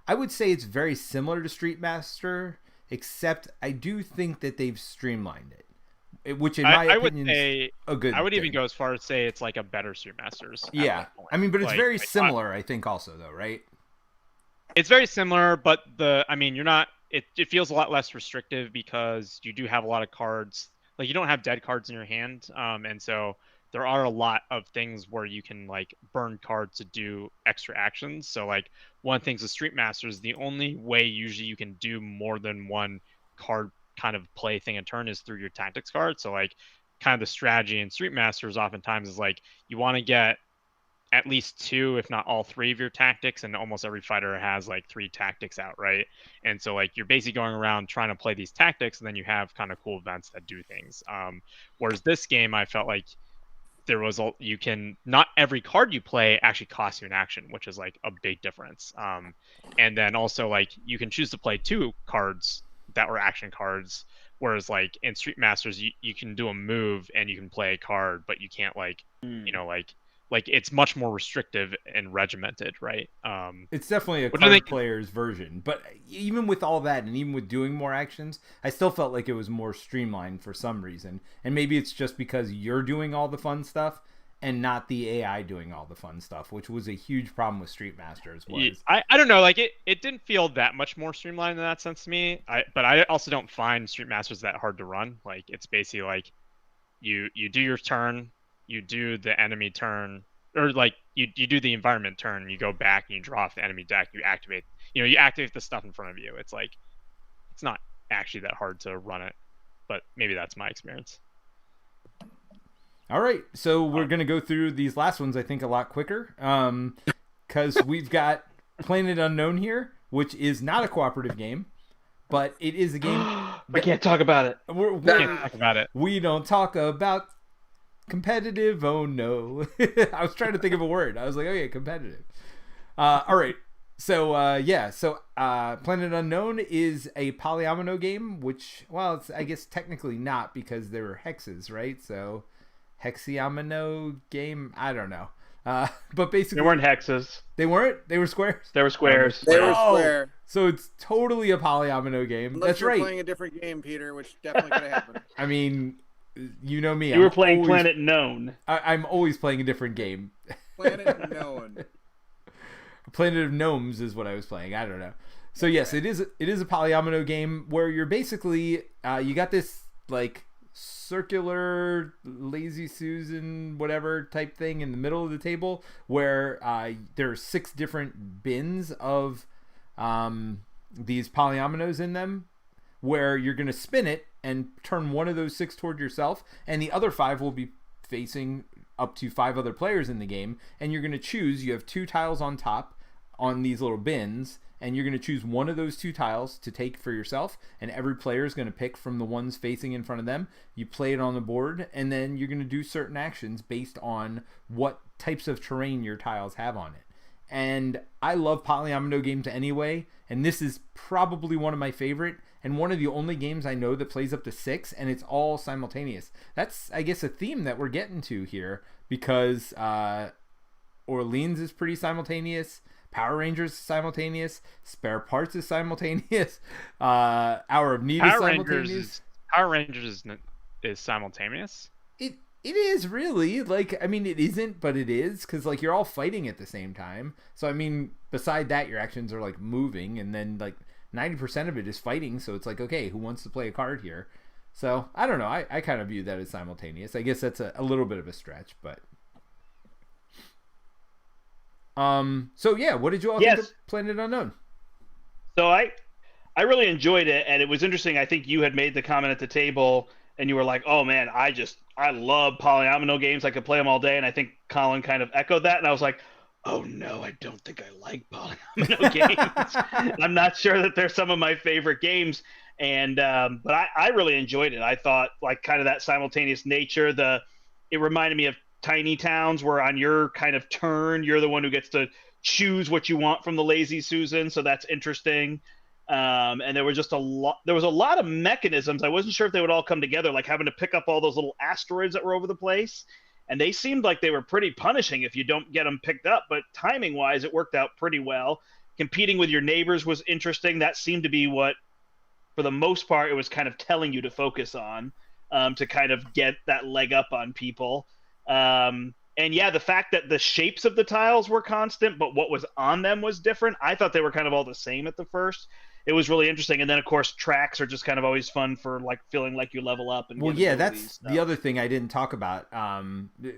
I would say it's very similar to Street Master except I do think that they've streamlined it, which in my opinion is a good I would thing. even go as far as say it's like a better Street Masters. Yeah, I mean, but it's very similar, I think, also though, right? It's very similar, but you're not. It feels a lot less restrictive because you do have a lot of cards. Like you don't have dead cards in your hand, and so there are a lot of things where you can like burn cards to do extra actions. So like one thing's with Street Masters, the only way usually you can do more than one card kind of play thing a turn is through your tactics card. So like kind of the strategy in Street Masters oftentimes is like you want to get at least 2, if not all 3 of your tactics, and almost every fighter has like 3 tactics out, right? And so like you're basically going around trying to play these tactics, and then you have kind of cool events that do things. Whereas this game, I felt like there was not every card you play actually costs you an action, which is like a big difference. And then also like you can choose to play 2 cards that were action cards, whereas like in Street Masters you can do a move and you can play a card, but you can't like like it's much more restrictive and regimented, right? It's definitely a card player's version, but even with all that and even with doing more actions, I still felt like it was more streamlined for some reason. And maybe it's just because you're doing all the fun stuff and not the AI doing all the fun stuff, which was a huge problem with Street Masters. I don't know, like it didn't feel that much more streamlined in that sense to me. But I also don't find Street Masters that hard to run. Like it's basically like you do your turn, you do the enemy turn, or like you do the environment turn, you go back and you draw off the enemy deck, you activate the stuff in front of you. It's like it's not actually that hard to run it, but maybe that's my experience. All right, so we're gonna go through these last ones I think a lot quicker, because we've got Planet Unknown here, which is not a cooperative game, but it is a game. We can't talk about it. We can't talk about it. We don't talk about competitive. Oh no. I was trying to think of a word. I was like, oh yeah, competitive. All right. So Planet Unknown is a polyomino game, which, well, it's I guess technically not because they were hexes, right? So hexiomino game, I don't know. But basically they weren't hexes. They weren't? They were squares? They were squares. They were square. So it's totally a polyomino game. Unless That's you're right. playing a different game, Peter, which definitely could have happened. I mean, you know me. You were playing Planet Known. I'm always playing a different game. Planet Known. Planet of Gnomes is what I was playing. I don't know. So yes, it is a polyomino game where you're basically you got this like circular Lazy Susan whatever type thing in the middle of the table where there are 6 different bins of these polyominoes in them, where you're going to spin it and turn one of those 6 toward yourself, and the other 5 will be facing up to 5 other players in the game, and you're going to choose. You have 2 tiles on top on these little bins, and you're going to choose one of those 2 tiles to take for yourself, and every player is going to pick from the ones facing in front of them. You play it on the board, and then you're going to do certain actions based on what types of terrain your tiles have on it. And I love polyomino games anyway, and this is probably one of my favorite, and one of the only games I know that plays up to 6, and it's all simultaneous. That's, I guess, a theme that we're getting to here, because Orleans is pretty simultaneous, Power Rangers is simultaneous, Spare Parts is simultaneous, Hour of Need is simultaneous. Power Rangers is simultaneous? It is really, like, I mean, it isn't, but it is, because like you're all fighting at the same time. So I mean, beside that, your actions are like moving, and then like 90% of it is fighting. So it's like, okay, who wants to play a card here? So I don't know. I kind of view that as simultaneous. I guess that's a little bit of a stretch, but so yeah, what did you all think of Planet Unknown? So I really enjoyed it, and it was interesting. I think you had made the comment at the table, and you were like, "Oh man, I love polyomino games. I could play them all day." And I think Colin kind of echoed that, and I was like, "Oh no, I don't think I like polyomino games. I'm not sure that they're some of my favorite games." And but I really enjoyed it. I thought like kind of that simultaneous nature. It reminded me of Tiny Towns, where on your kind of turn, you're the one who gets to choose what you want from the Lazy Susan. So that's interesting. And there was just a lot of mechanisms. I wasn't sure if they would all come together, like having to pick up all those little asteroids that were over the place. And they seemed like they were pretty punishing if you don't get them picked up. But timing wise, it worked out pretty well. Competing with your neighbors was interesting. That seemed to be what for the most part, it was kind of telling you to focus on to kind of get that leg up on people. And yeah, the fact that the shapes of the tiles were constant, but what was on them was different. I thought they were kind of all the same at the first. It was really interesting. And then, of course, tracks are just kind of always fun for like feeling like you level up. And well, yeah, that's the other thing I didn't talk about.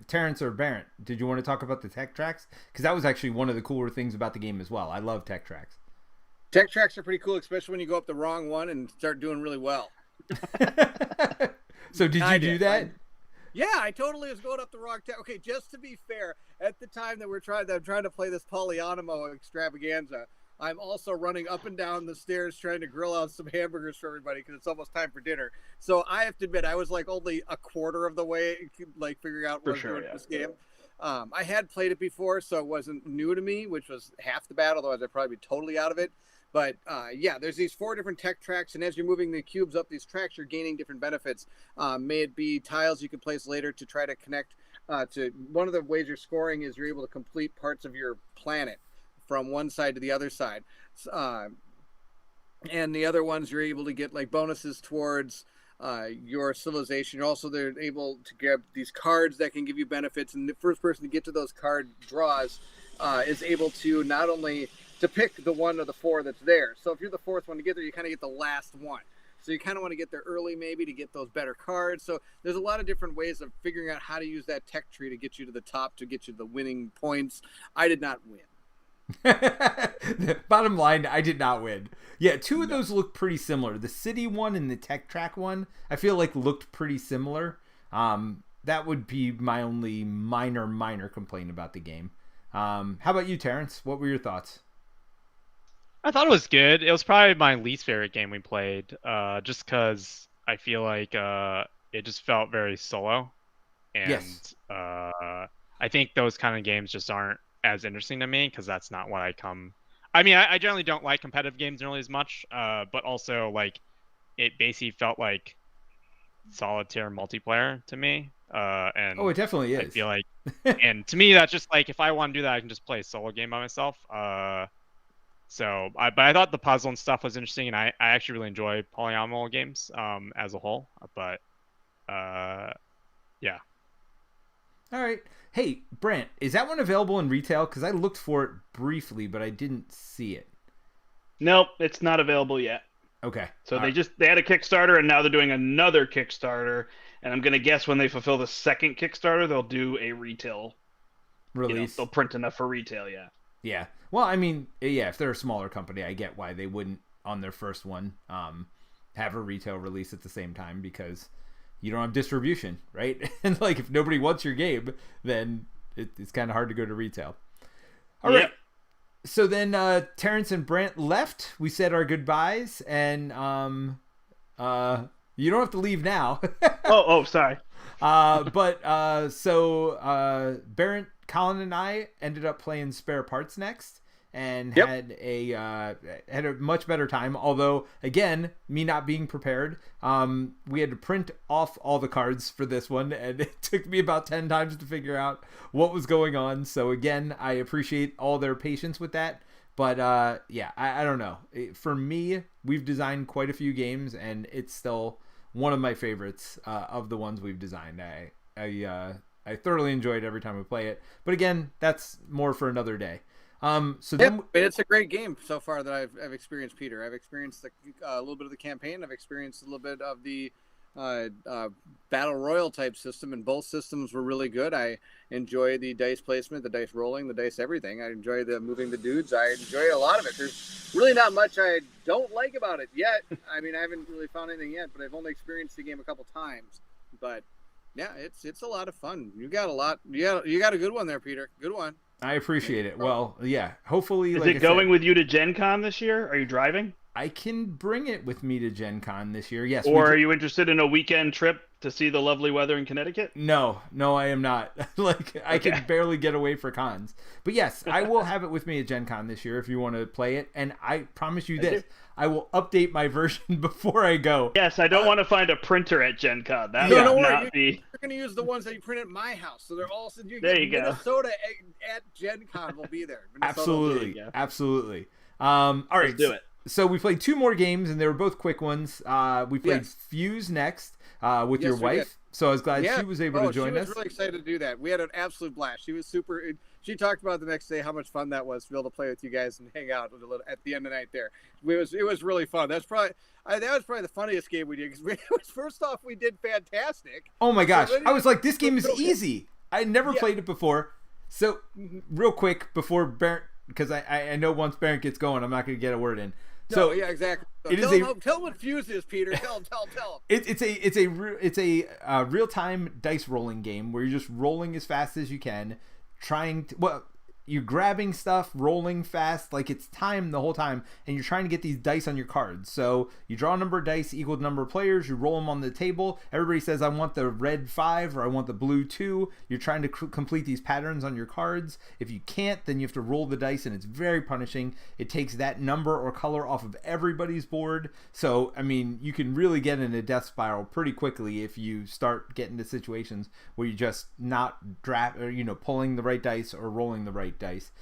Terence or Bairnt, did you want to talk about the tech tracks? Because that was actually one of the cooler things about the game as well. I love tech tracks. Tech tracks are pretty cool, especially when you go up the wrong one and start doing really well. So did you do that? Yeah, I totally was going up the wrong tech. Okay, just to be fair, at the time that I'm trying to play this Polyonimo extravaganza, I'm also running up and down the stairs trying to grill out some hamburgers for everybody because it's almost time for dinner. So I have to admit, I was like only a quarter of the way, like figuring out what I was doing in this game. I had played it before, so it wasn't new to me, which was half the battle, otherwise I'd probably be totally out of it. But yeah, there's these 4 different tech tracks, and as you're moving the cubes up these tracks, you're gaining different benefits. May it be tiles you can place later to try to connect to one of the ways you're scoring is you're able to complete parts of your planet from one side to the other side. And the other ones you're able to get like bonuses towards your civilization. You're also they're able to get these cards that can give you benefits, and the first person to get to those card draws is able to not only to pick the one of the 4 that's there. So if you're the 4th one to get there, you kind of get the last one. So you kind of want to get there early maybe to get those better cards. So there's a lot of different ways of figuring out how to use that tech tree to get you to the top, to get you the winning points. I did not win. Bottom line, I did not win. Yeah, 2 of those look pretty similar. The city one and the tech track one, I feel like looked pretty similar. That would be my only minor complaint about the game. How about you, Terence? What were your thoughts? I thought it was good. It was probably my least favorite game we played, just because I feel like it just felt very solo. And yes. I think those kind of games just aren't as interesting to me because that's not what I come. I mean, I generally don't like competitive games nearly as much, but also like it basically felt like solitaire multiplayer to me. And it definitely is. I feel like, and to me, that's just like if I want to do that, I can just play a solo game by myself. But I thought the puzzle and stuff was interesting, and I actually really enjoy polynomial games as a whole. But yeah. All right. Hey, Brandt, is that one available in retail? Because I looked for it briefly, but I didn't see it. Nope, it's not available yet. Okay. So they had a Kickstarter, and now they're doing another Kickstarter. And I'm going to guess when they fulfill the second Kickstarter, they'll do a retail release. They'll print enough for retail, yeah. Yeah. Well, I mean, yeah, if they're a smaller company, I get why they wouldn't, on their first one, have a retail release at the same time because you don't have distribution, right? And like, if nobody wants your game, then it's kind of hard to go to retail. All right. So then Terence and Brandt left. We said our goodbyes, and you don't have to leave now. oh, sorry. So Bairnt, Colin, and I ended up playing Spare Parts next, and had a much better time. Although, again, me not being prepared, we had to print off all the cards for this one, and it took me about 10 times to figure out what was going on. So again, I appreciate all their patience with that. But yeah, I don't know. For me, we've designed quite a few games, and it's still one of my favorites of the ones we've designed. I thoroughly enjoy it every time we play it. But again, that's more for another day. Then it's a great game so far that I've experienced, Peter. I've experienced a little bit of the campaign. I've experienced a little bit of the battle royal type system, and both systems were really good. I enjoy the dice placement, the dice rolling, the dice everything. I enjoy the moving the dudes. I enjoy a lot of it. There's really not much I don't like about it yet. I mean, I haven't really found anything yet, but I've only experienced the game a couple times. But yeah, it's a lot of fun. You got a lot. You got a good one there, Peter. Good one. I appreciate it. Well, yeah. Hopefully, is it going with you to Gen Con this year? Are you driving? I can bring it with me to Gen Con this year. Yes. Or are you interested in a weekend trip to see the lovely weather in Connecticut? No, I am not. I can barely get away for cons. But yes, I will have it with me at Gen Con this year if you want to play it. And I promise you this, I will update my version before I go. Yes, I don't want to find a printer at Gen Con. That would not not be... You're going to use the ones that you print at my house. So they're all... There you go. Minnesota at Gen Con will be there. Absolutely. All right. Let's do it. So we played 2 more games, and they were both quick ones. We played Yes. Fuse next with Yes, your we wife. did. So I was glad she was able to join she us. was really excited to do that. We had an absolute blast. She was super. She talked about the next day how much fun that was to be able to play with you guys and hang out at the end of the night there. It was really fun. That was probably the funniest game we did because first off we did fantastic. Oh my gosh! I was like, this game is Okay. easy. I never played it before. So real quick before Bairnt, because I know once Bairnt gets going, I'm not going to get a word in. So yeah, exactly. So tell him what Fuse is, Peter. Tell him. It's a real time dice rolling game where you're just rolling as fast as you can, you're grabbing stuff, rolling fast, like it's timed the whole time, and you're trying to get these dice on your cards. So you draw a number of dice equal to number of players, you roll them on the table. Everybody says, I want the red 5 or I want the blue 2. You're trying to complete these patterns on your cards. If you can't, then you have to roll the dice, and it's very punishing. It takes that number or color off of everybody's board. So, I mean, you can really get in a death spiral pretty quickly if you start getting to situations where you're just not pulling the right dice or rolling the right dice.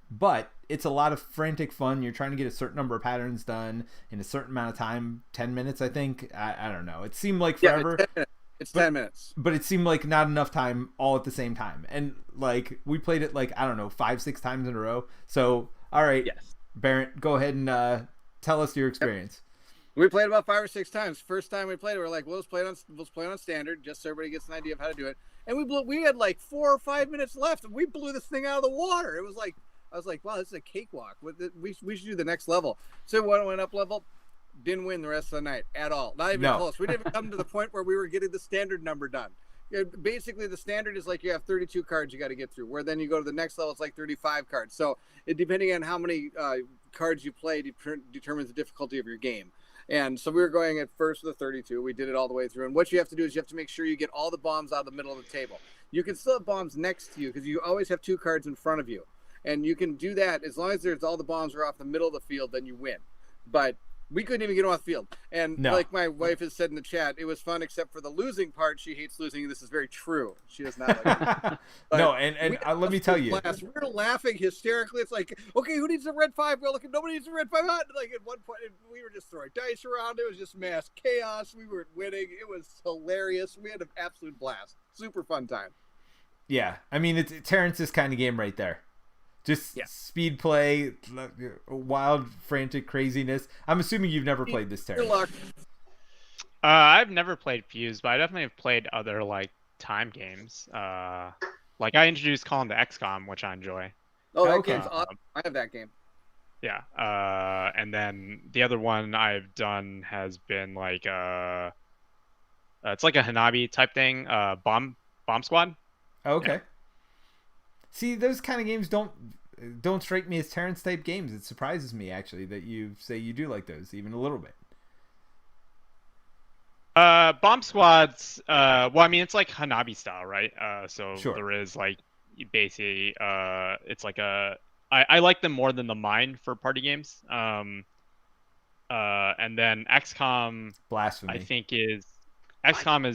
But it's a lot of frantic fun. You're trying to get a certain number of patterns done in a certain amount of time. 10 minutes, I think. I don't know. It seemed like forever. It's 10 minutes. But it seemed like not enough time all at the same time. And like we played it like, I don't know, 5-6 times in a row. So, all right, Yes. Bairnt, go ahead and tell us your experience. We played about 5 or 6 times. First time we played it, we're like, let's play it on standard, just so everybody gets an idea of how to do it. And we had like 4 or 5 minutes left, and we blew this thing out of the water. It was like, I was like, wow, this is a cakewalk. We should do the next level. So we went up level, didn't win the rest of the night at all. Not even close. We didn't even come to the point where we were getting the standard number done. Basically, the standard is like you have 32 cards you got to get through, where then you go to the next level, it's like 35 cards. So depending on how many cards you play determines the difficulty of your game. And so we were going at first with the 32. We did it all the way through. And what you have to do is you have to make sure you get all the bombs out of the middle of the table. You can still have bombs next to you because you always have 2 cards in front of you. And you can do that as long as all the bombs are off the middle of the field, then you win. But we couldn't even get them off the field. And like my wife has said in the chat, it was fun except for the losing part. She hates losing. This is very true. She does not like it. No, and let me tell you. We were laughing hysterically. It's like, okay, who needs a red 5? Well, look, nobody needs a red 5. Like at one point, we were just throwing dice around. It was just mass chaos. We weren't winning. It was hilarious. We had an absolute blast. Super fun time. Yeah, I mean, it's Terence's kind of game right there. Just speed play, wild, frantic craziness. I'm assuming you've never played this, Terence. Good luck. I've never played Fuse, but I definitely have played other like time games. Like I introduced Colin to XCOM, which I enjoy. Oh, that game's awesome. I have that game. Yeah. And then the other one I've done has been like it's like a Hanabi type thing. Bomb Squad. Okay. Yeah. See, those kind of games don't strike me as Terence type games. It surprises me actually that you say you do like those even a little bit. Bomb Squad's well, I mean it's like Hanabi style, right? So sure. There is like basically it's like I like them more than the Mine for party games. And then XCOM blasphemy. I think XCOM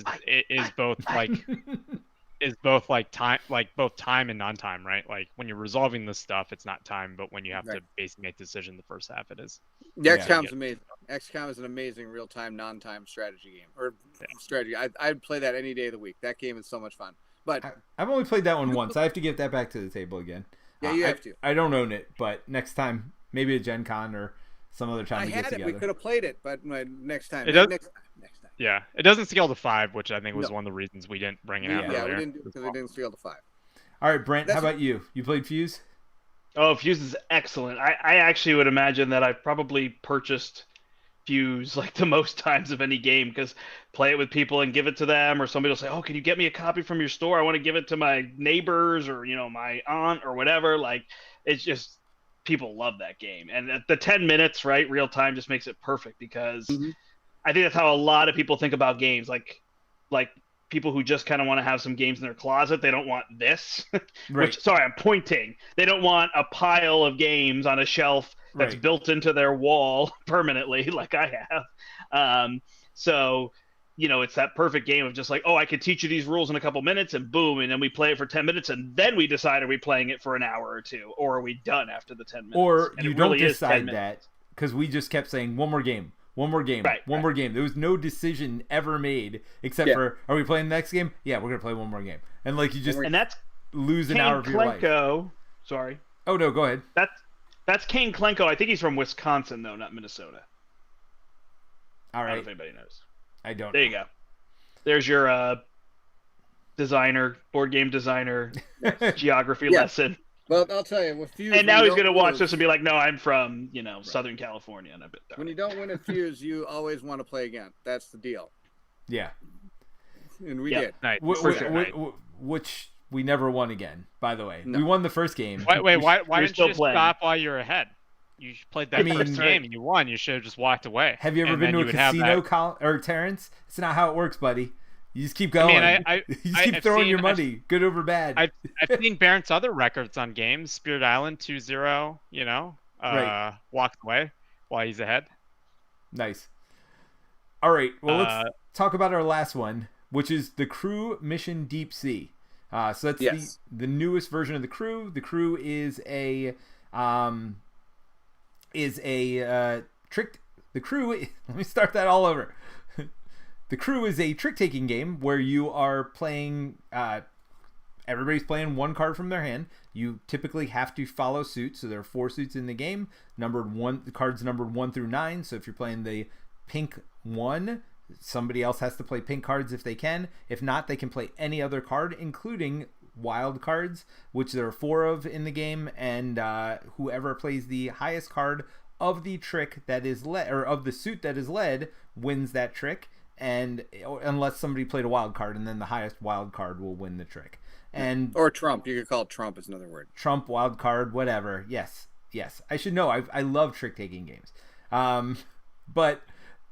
is both like both time and non-time, right? Like when you're resolving this stuff, it's not time, but when you have to basically make a decision, the first half it is. Yeah, XCOM's amazing. XCOM is an amazing real-time, non-time strategy game or strategy. I'd play that any day of the week. That game is so much fun. But I've only played that one once. I have to get that back to the table again. Yeah, you have to. I don't own it, but next time, maybe a Gen Con or some other time. I had it. We could have played it, but next time. Next time. Yeah, it doesn't scale to 5, which I think was one of the reasons we didn't bring it out earlier. Yeah, we didn't do it because it didn't scale to 5. All right, Brent, how about you? You played Fuse? Oh, Fuse is excellent. I actually would imagine that I've probably purchased Fuse like the most times of any game because play it with people and give it to them, or somebody will say, "Oh, can you get me a copy from your store? I want to give it to my neighbors or my aunt or whatever." Like, it's just people love that game, and the 10 minutes, right, real time, just makes it perfect because. Mm-hmm. I think that's how a lot of people think about games. Like people who just kind of want to have some games in their closet. They don't want this. Right. Sorry, I'm pointing. They don't want a pile of games on a shelf that's built into their wall permanently, like I have. So, it's that perfect game of just like, oh, I could teach you these rules in a couple minutes, and boom, and then we play it for 10 minutes, and then we decide are we playing it for an hour or two, or are we done after the 10 minutes? Or and you don't decide that. because we just kept saying one more game, one more game, one more game. There was no decision ever made except for, are we playing the next game? Yeah, we're gonna play one more game, and like you just lose an hour of your life. Sorry. Oh no, go ahead. That's Kane Klenko. I think he's from Wisconsin though, not Minnesota. All right. I don't know if anybody knows. I don't. There you go. There's your board game designer, geography lesson. Well, I'll tell you, with Fuse, and now he's gonna watch this and be like, "No, I'm from Southern California." And when you don't win at Fuse, you always want to play again. That's the deal. Yeah. And we did. Nice. Which we never won again. By the way, we won the first game. Why didn't you just stop while you were ahead? You played that first game and you won. You should have just walked away. Have you ever been to a casino, or Terence? It's not how it works, buddy. You just keep going. You just keep throwing your money, good over bad. I've seen Bairnt's other records on games. Spirit Island 2-0, walked away while he's ahead. Nice. All right, well, let's talk about our last one, which is the Crew Mission Deep Sea. So that's the newest version of the Crew. The Crew is a trick. The Crew. Let me start that all over. The Crew is a trick-taking game where you are playing. Everybody's playing one card from their hand. You typically have to follow suit. So there are 4 suits in the game. The cards numbered 1 through 9. So if you're playing the pink 1, somebody else has to play pink cards if they can. If not, they can play any other card, including wild cards, which there are 4 of in the game. And whoever plays the highest card of the trick that is led, or of the suit that is led, wins that trick. And unless somebody played a wild card, and then the highest wild card will win the trick. Or trump. You could call it trump is another word. Trump, wild card, whatever. Yes. I should know. I love trick-taking games. But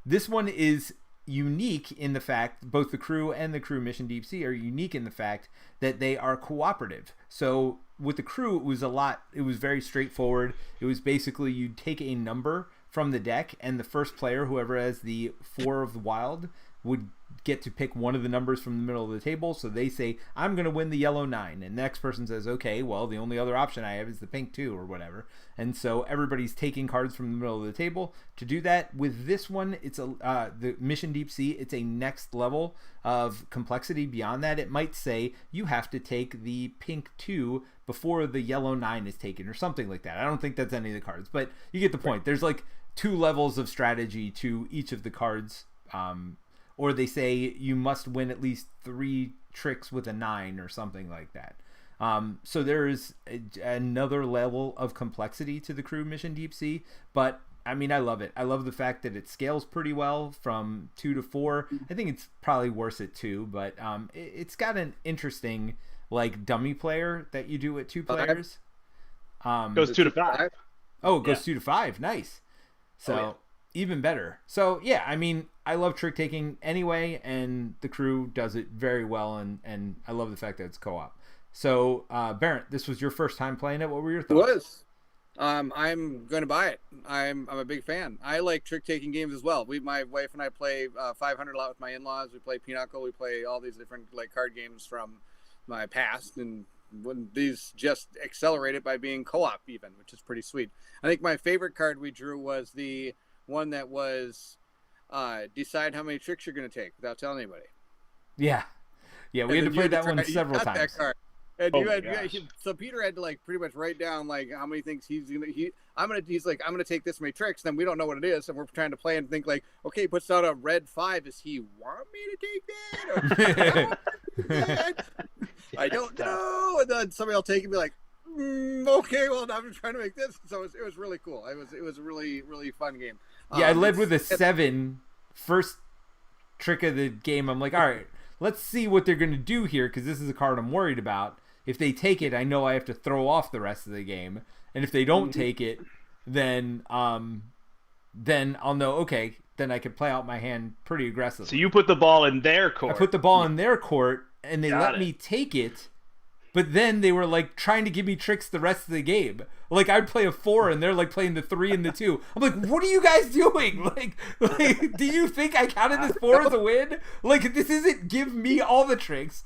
this one is unique in the fact, both the Crew and the Crew Mission Deep Sea are unique in the fact that they are cooperative. So with the Crew, it was very straightforward. It was basically you'd take a number from the deck, and the first player, whoever has the 4 of the wild, would get to pick one of the numbers from the middle of the table. So they say, I'm going to win the yellow 9. And the next person says, okay, well, the only other option I have is the pink 2 or whatever. And so everybody's taking cards from the middle of the table. To do that, with this one, it's the Mission Deep Sea, it's a next level of complexity. Beyond that, it might say you have to take the pink 2 before the yellow 9 is taken or something like that. I don't think that's any of the cards, but you get the point. There's like 2 levels of strategy to each of the cards. Or they say you must win at least 3 tricks with a 9 or something like that. So there is another level of complexity to the Crew Mission Deep Sea, but I mean, I love it. I love the fact that it scales pretty well from 2 to 4. I think it's probably worse at 2, but it's got an interesting like dummy player that you do with 2 players. Goes 2 to 5. Oh, it goes 2 to 5. Nice. So even better. So yeah, I mean, I love trick taking anyway, and the Crew does it very well, and I love the fact that it's co-op. So Bairnt, this was your first time playing it. What were your thoughts? It was. I'm going to buy it. I'm a big fan. I like trick taking games as well. My wife and I play 500 a lot with my in-laws. We play Pinochle. We play all these different like card games from my past, and when these just accelerate it by being co-op even, which is pretty sweet. I think my favorite card we drew was the one that was decide how many tricks you're going to take without telling anybody. Yeah, we had to play that one several times. That card. And so Peter had to like pretty much write down like how many things he's like, I'm gonna take this many tricks. Then we don't know what it is, and we're trying to play and think like, okay, he puts out a red 5. Does he want me to take that? I don't know. And then somebody will take it and be like, okay, well, now I'm trying to make this. So it was really cool. It was a really, really fun game. Yeah, I led with a 7 first trick of the game. I'm like, all right, let's see what they're gonna do here, because this is a card I'm worried about. If they take it, I know I have to throw off the rest of the game, and if they don't take it, then I'll know. Okay, then I can play out my hand pretty aggressively. So you put the ball in their court. I put the ball in their court, and they let me take it, but then they were like trying to give me tricks the rest of the game. Like I'd play a 4 and they're like playing the 3 and the 2. I'm like, what are you guys doing? Like do you think I counted this 4 as a win? Like this isn't give me all the tricks.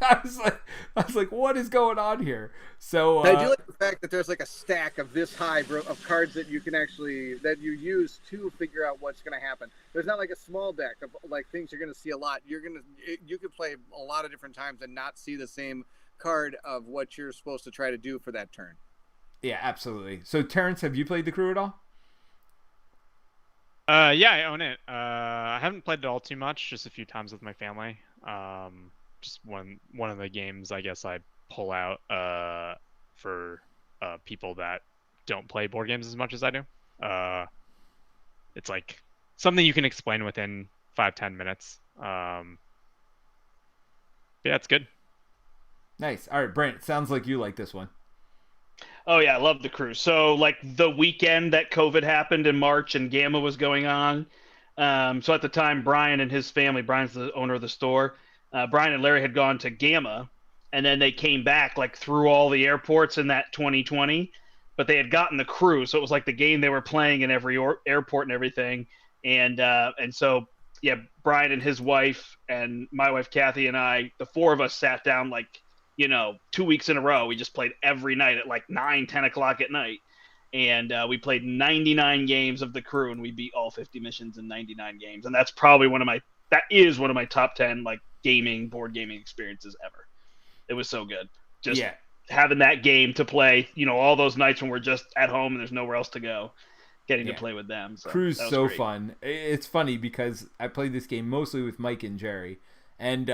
I was like, what is going on here? So I do like the fact that there's like a stack of this high of cards that you can that you use to figure out what's going to happen. There's not like a small deck of like things you're going to see a lot. You could play a lot of different times and not see the same card of what you're supposed to try to do for that turn. Yeah, absolutely. So Terence, have you played the crew at all? Yeah, I own it. I haven't played it all too much, just a few times with my family. Just one of the games I guess I pull out for people that don't play board games as much as I do. It's like something you can explain within 5-10 minutes. Yeah, it's good. Nice. All right, Brandt, sounds like you like this one. Oh yeah, I love the crew. So like the weekend that COVID happened in March and Gamma was going on. So at the time, Brian and his family, Brian's the owner of the store. Brian and Larry had gone to Gamma, and then they came back like through all the airports in that 2020. But they had gotten the crew, so it was like the game they were playing in every airport and everything. And so yeah, Brian and his wife and my wife Kathy and I, the 4 of us sat down like, 2 weeks in a row. We just played every night at like 9-10 o'clock at night. And we played 99 games of the crew, and we beat all 50 missions in 99 games. And that's probably one of my top 10 like board gaming experiences ever. It was so good. Just having that game to play, all those nights when we're just at home and there's nowhere else to go, getting to play with them. So Crew's so great. Fun. It's funny because I played this game mostly with Mike and Jerry, and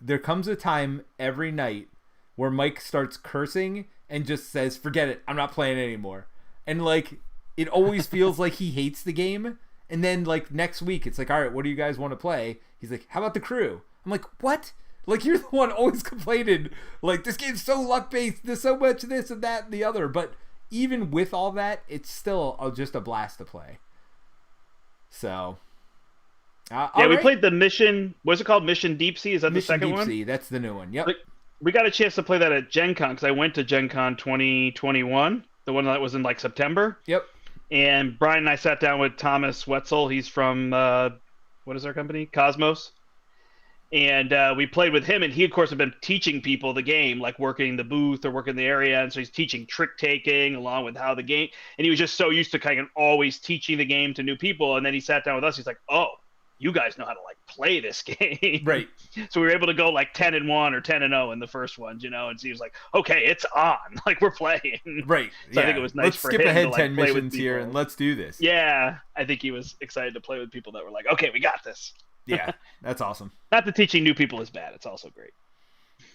there comes a time every night where Mike starts cursing and just says, forget it, I'm not playing anymore. And like it always feels like he hates the game. And then like next week it's like, all right, what do you guys want to play? He's like, how about the crew? I'm like, what? Like you're the one always complaining like this game's so luck based, there's so much this and that and the other. But even with all that, it's still just a blast to play. So we played the mission. What's it called? Mission Deep Sea. Is that the second one? Mission Deep Sea. That's the new one. Yep. We got a chance to play that at Gen Con because I went to Gen Con 2021, the one that was in like September. Yep. And Brian and I sat down with Thomas Wetzel. He's from what is our company? Cosmos. And we played with him, and he of course had been teaching people the game, like working the booth or working the area, and so he's teaching trick taking along with how the game. And he was just so used to kind of always teaching the game to new people. And then he sat down with us. He's like, "Oh, you guys know how to like play this game." Right. So we were able to go like 10-1 or 10-0 in the first ones, and he was like, "Okay, it's on. Like we're playing." Right. So I think it was nice for him to skip ahead like 10 play missions with here and let's do this. Yeah, I think he was excited to play with people that were like, "Okay, we got this." Yeah, that's awesome. Not that teaching new people is bad. It's also great.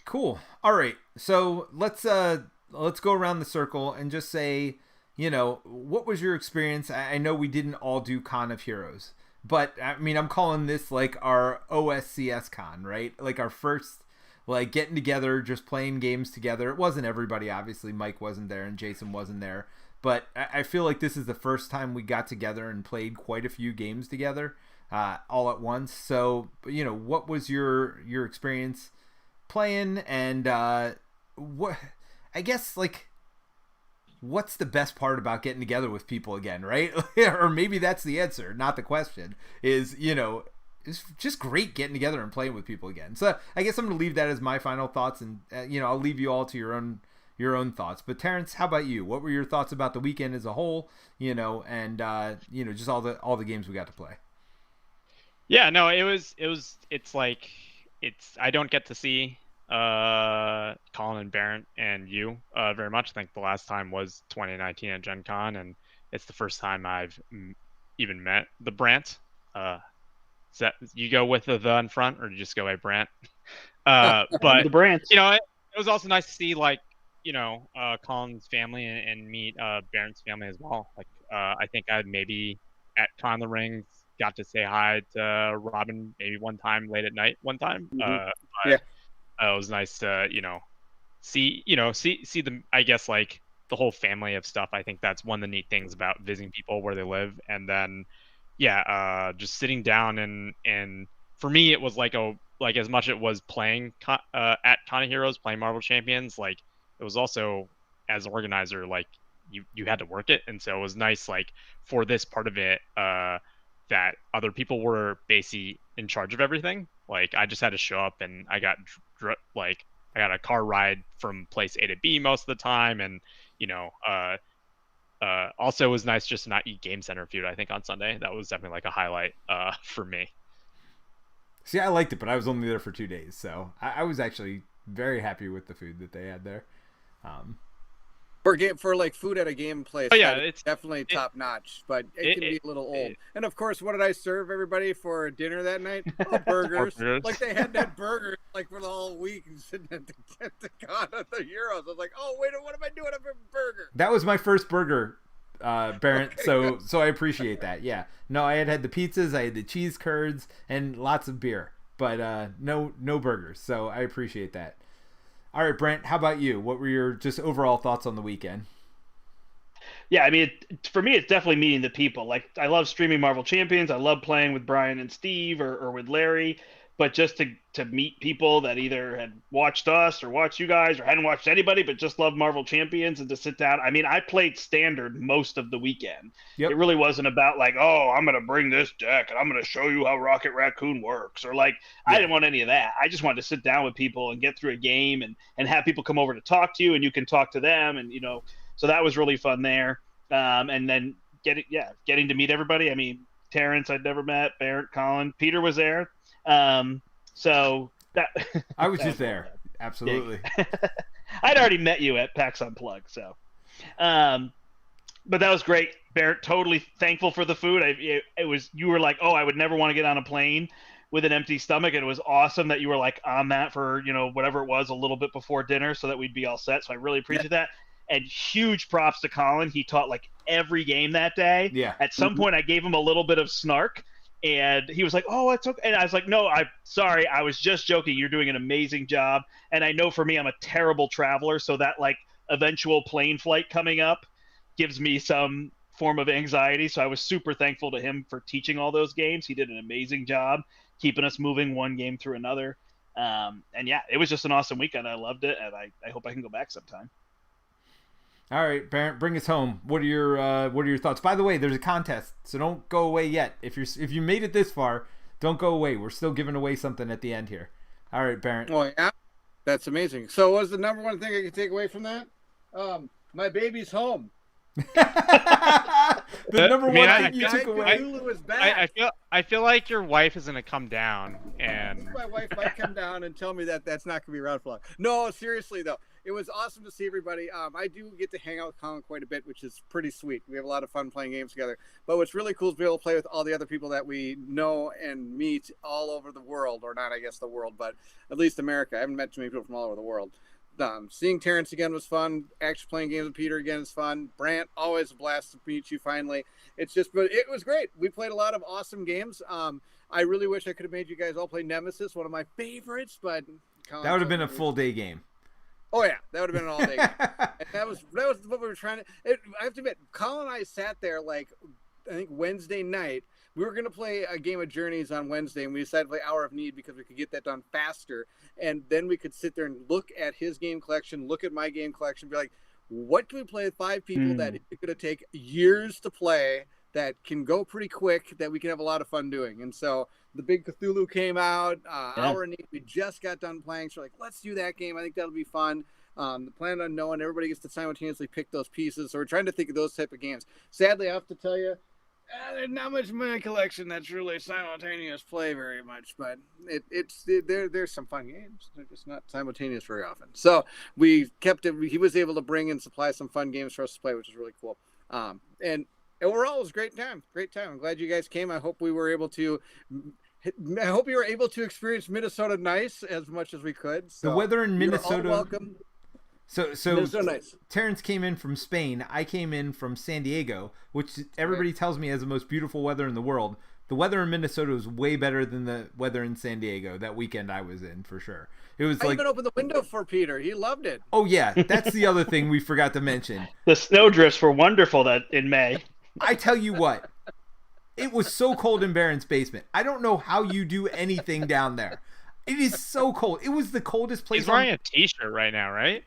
Cool. All right. So let's go around the circle and just say, what was your experience? I know we didn't all do Con of Heroes, but I mean, I'm calling this like our OSCS Con, right? Like our first, like getting together, just playing games together. It wasn't everybody, obviously. Mike wasn't there and Jason wasn't there, but I feel like this is the first time we got together and played quite a few games together. All at once. So, what was your experience playing, and what I guess like what's the best part about getting together with people again, right? Or maybe that's the answer, not the question. Is it's just great getting together and playing with people again. So I guess I'm gonna leave that as my final thoughts, and I'll leave you all to your own thoughts. But Terence, how about you? What were your thoughts about the weekend as a whole? And just all the games we got to play. Yeah, no, it's like I don't get to see Colin and Bairnt and you very much. I think the last time was 2019 at Gen Con, and it's the first time I've even met the Brandt. Is that you go with the in front, or do you just go by Brandt? But the Brandt. It was also nice to see Colin's family and meet Bairnt's family as well. Like I think I maybe at Con of the Rings got to say hi to Robin maybe one time late at night one time. It was nice to see the, I guess, like the whole family of stuff. I think that's one of the neat things about visiting people where they live. And then just sitting down and for me it was like like as much it was playing at Con of Heroes, playing Marvel Champions, like it was also as an organizer, like you had to work it, and so it was nice like for this part of it that other people were basically in charge of everything. Like I just had to show up, and I got like I got a car ride from place A to B most of the time, and you know, also it was nice just to not eat Game Center food. I think on Sunday that was definitely like a highlight for me. See, I liked it, but I was only there for 2 days, so I was actually very happy with the food that they had there. For like food at a game place, it's definitely top notch, but it can be a little old. And of course, what did I serve everybody for dinner that night? Oh, burgers. Like they had that burger like for the whole week and sitting at the con of the Euros. I was like, oh wait, what am I doing? I'm a burger. That was my first burger, Bairnt. Okay, so I appreciate that. Yeah, no, I had the pizzas, I had the cheese curds, and lots of beer, but no burgers. So I appreciate that. All right, Brandt, how about you? What were your just overall thoughts on the weekend? Yeah, I mean, for me, it's definitely meeting the people. Like, I love streaming Marvel Champions. I love playing with Brian and Steve or with Larry. But just to meet people that either had watched us or watched you guys or hadn't watched anybody but just loved Marvel Champions and to sit down. I mean, I played Standard most of the weekend. Yep. It really wasn't about like, oh, I'm going to bring this deck and I'm going to show you how Rocket Raccoon works. Or like, I didn't want any of that. I just wanted to sit down with people and get through a game and have people come over to talk to you and you can talk to them. And, you know, so that was really fun there. And then getting to meet everybody. I mean, Terence I'd never met, Bairnt, Colin, Peter was there. So that I was just there. Absolutely. I'd already met you at PAX Unplugged. So, but that was great. Bairnt, totally thankful for the food. You were like, oh, I would never want to get on a plane with an empty stomach. And it was awesome that you were like on that for, you know, whatever it was a little bit before dinner so that we'd be all set. So I really appreciate that. And huge props to Colin. He taught like every game that day. Yeah. At some point I gave him a little bit of snark. And he was like, oh, it's okay. And I was like, no, I'm sorry. I was just joking. You're doing an amazing job. And I know for me, I'm a terrible traveler. So that like eventual plane flight coming up gives me some form of anxiety. So I was super thankful to him for teaching all those games. He did an amazing job keeping us moving one game through another. And yeah, it was just an awesome weekend. I loved it. And I hope I can go back sometime. All right, Bairnt, bring us home. What are your thoughts? By the way, there's a contest, so don't go away yet. If you made it this far, don't go away. We're still giving away something at the end here. All right, Bairnt. Oh yeah, that's amazing. So, what was the number one thing I could take away from that? My baby's home. The number one thing you took away. Was back. I feel like your wife is gonna come down, and my wife might come down and tell me that that's not gonna be around for long. No, seriously though. It was awesome to see everybody. I do get to hang out with Colin quite a bit, which is pretty sweet. We have a lot of fun playing games together. But what's really cool is to be able to play with all the other people that we know and meet all over the world, or not, I guess, the world, but at least America. I haven't met too many people from all over the world. Seeing Terence again was fun. Actually playing games with Peter again is fun. Brandt, always a blast to meet you finally. But it was great. We played a lot of awesome games. I really wish I could have made you guys all play Nemesis, one of my favorites, but Colin, that would have been a full day game. Oh yeah, that would have been an all-day game. And that was what we were trying to. I have to admit, Colin and I sat there like I think Wednesday night. We were going to play a game of Journeys on Wednesday, and we decided to play Hour of Need because we could get that done faster, and then we could sit there and look at his game collection, look at my game collection, be like, what can we play with 5 people that it's going to take years to play, that can go pretty quick, that we can have a lot of fun doing. And so the big Cthulhu came out, Hour of Need, we just got done playing, so we're like, let's do that game. I think that'll be fun. The Planet Unknown, everybody gets to simultaneously pick those pieces, so we're trying to think of those type of games. Sadly, I have to tell you, there's not much in my collection that's really simultaneous play very much, but there's some fun games. They're just not simultaneous very often. So we kept it. He was able to bring and supply some fun games for us to play, which is really cool. And overall, it was a great time. Great time. I'm glad you guys came. I hope you were able to experience Minnesota nice as much as we could. So the weather in Minnesota. Welcome. So nice. Terence came in from Spain. I came in from San Diego, which everybody tells me has the most beautiful weather in the world. The weather in Minnesota was way better than the weather in San Diego that weekend I was in, for sure. It was I even opened the window for Peter. He loved it. Oh yeah, that's the other thing we forgot to mention. The snowdrifts were wonderful in May. I tell you what, it was so cold in Bairnt's basement. I don't know how you do anything down there. It is so cold. It was the coldest place. He's wearing a t-shirt right now, right?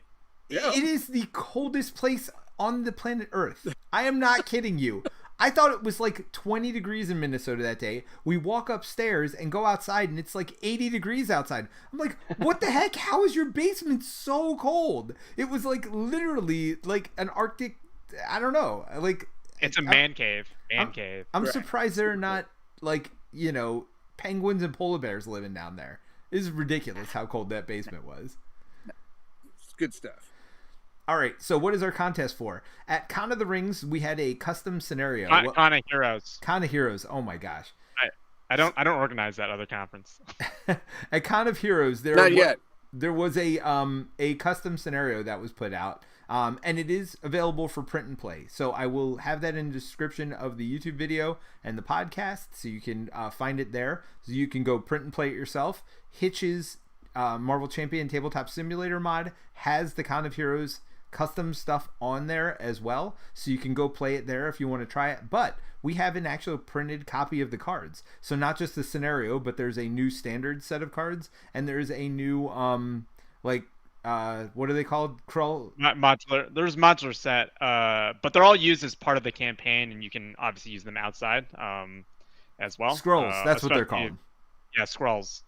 Yeah. It is the coldest place on the planet Earth. I am not kidding you. I thought it was like 20 degrees in Minnesota that day. We walk upstairs and go outside and it's like 80 degrees outside. I'm like, what the heck? How is your basement so cold? It was like literally like an Arctic, I don't know. Like It's a man cave. Man cave. I'm surprised there are not like, penguins and polar bears living down there. It is ridiculous how cold that basement was. It's good stuff. All right, so what is our contest for? At Con of the Rings, we had a custom scenario. Con of Heroes. Con of Heroes. Oh my gosh. I don't organize that other conference. At Con of Heroes, there was a custom scenario that was put out, and it is available for print and play. So I will have that in the description of the YouTube video and the podcast, so you can find it there. So you can go print and play it yourself. Hitch's Marvel Champion Tabletop Simulator mod has the Con of Heroes custom stuff on there as well, so you can go play it there if you want to try it. But we have an actual printed copy of the cards, so not just the scenario, but there's a new standard set of cards, and there's a new what are they called? Modular. There's modular set, but they're all used as part of the campaign, and you can obviously use them outside as well. Scrolls, that's what they're called. Yeah, scrolls.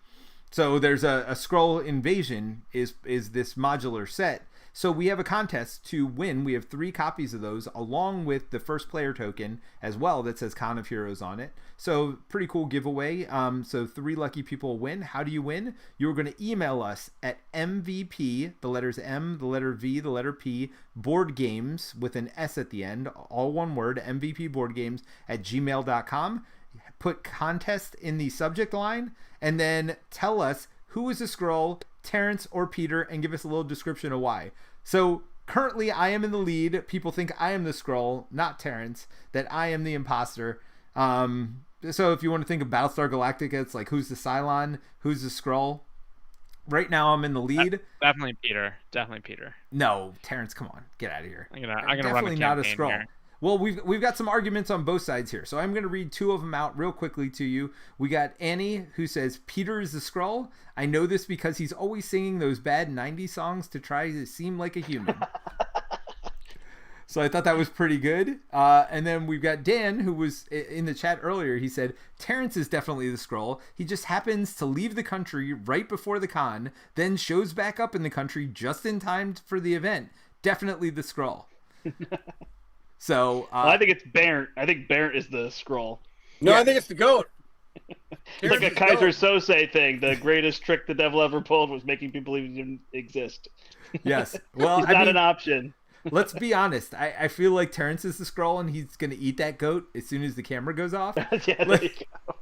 So there's a scroll invasion is this modular set. So we have a contest to win. We have 3 copies of those along with the first player token as well that says Con of Heroes on it. So pretty cool giveaway. So 3 lucky people win. How do you win? You're going to email us at MVP, the letters M, the letter V, the letter P, board games with an S at the end, all one word, MVP board games at gmail.com. Put contest in the subject line and then tell us who is the scroll, Terence or Peter, and give us a little description of why. So currently I am in the lead. People think I am the scroll, not Terence, that I am the imposter. So if you want to think of Battlestar Galactica, it's like who's the Cylon, who's the scroll. Right now I'm in the lead. Definitely Peter. No, Terence, come on, get out of here. I'm gonna run the Definitely not a campaign scroll. here. Well, we've got some arguments on both sides here, so I'm going to read 2 of them out real quickly to you. We got Annie, who says, Peter is the Skrull. I know this because he's always singing those bad 90s songs to try to seem like a human. So I thought that was pretty good. And then we've got Dan, who was in the chat earlier. He said, Terence is definitely the Skrull. He just happens to leave the country right before the con, then shows back up in the country just in time for the event. Definitely the Skrull. So I think it's Bairnt. I think Bairnt is the scroll. No, I think it's the goat. It's like a Kaiser Sose thing. The greatest trick the devil ever pulled was making people believe he didn't exist. Yes. Well, He's not an option. Let's be honest. I feel like Terrence is the scroll and he's going to eat that goat as soon as the camera goes off. Yeah, there you go.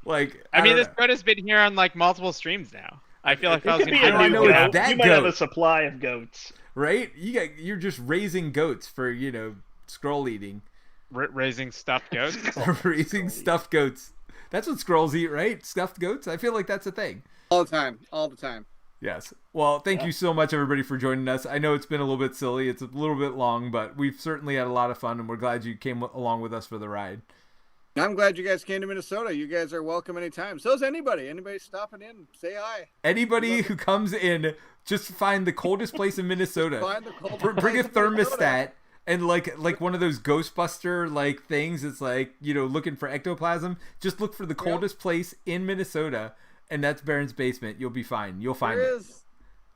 Like, I mean, this goat has been here on like multiple streams now. I feel like if I was It could be gonna a new know goat. that You might have goat. a supply of goats. right? You're just raising goats for, scroll eating. raising stuffed goats. Raising stuffed goats. That's what scrolls eat, right? Stuffed goats? I feel like that's a thing. All the time. Yes. Well, thank you so much, everybody, for joining us. I know it's been a little bit silly. It's a little bit long, but we've certainly had a lot of fun, and we're glad you came along with us for the ride. I'm glad you guys came to Minnesota. You guys are welcome anytime. So is anybody. Anybody stopping in, say hi. Anybody who comes in, just find the coldest place in Minnesota. Find the coldest Bring a place in Minnesota. thermostat. And like one of those Ghostbuster like things, it's like, looking for ectoplasm. Just look for the coldest place in Minnesota, and that's Bairnt's basement. You'll be fine. You'll find There it. is.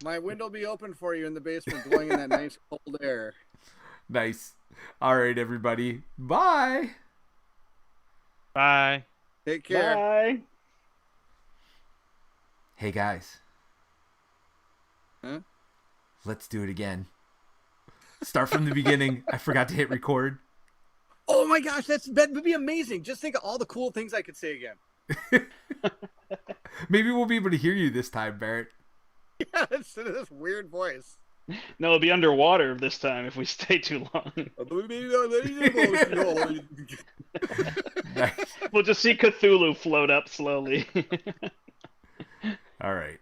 My window will be open for you in the basement, blowing in that nice cold air. Nice. All right, everybody. Bye. Bye. Take care. Bye. Hey guys. Huh? Let's do it again. Start from the beginning. I forgot to hit record. Oh my gosh, that would be amazing. Just think of all the cool things I could say again. Maybe we'll be able to hear you this time, Bairnt. Yeah, it's this weird voice. No, it'll be underwater this time if we stay too long. Nice. We'll just see Cthulhu float up slowly. All right.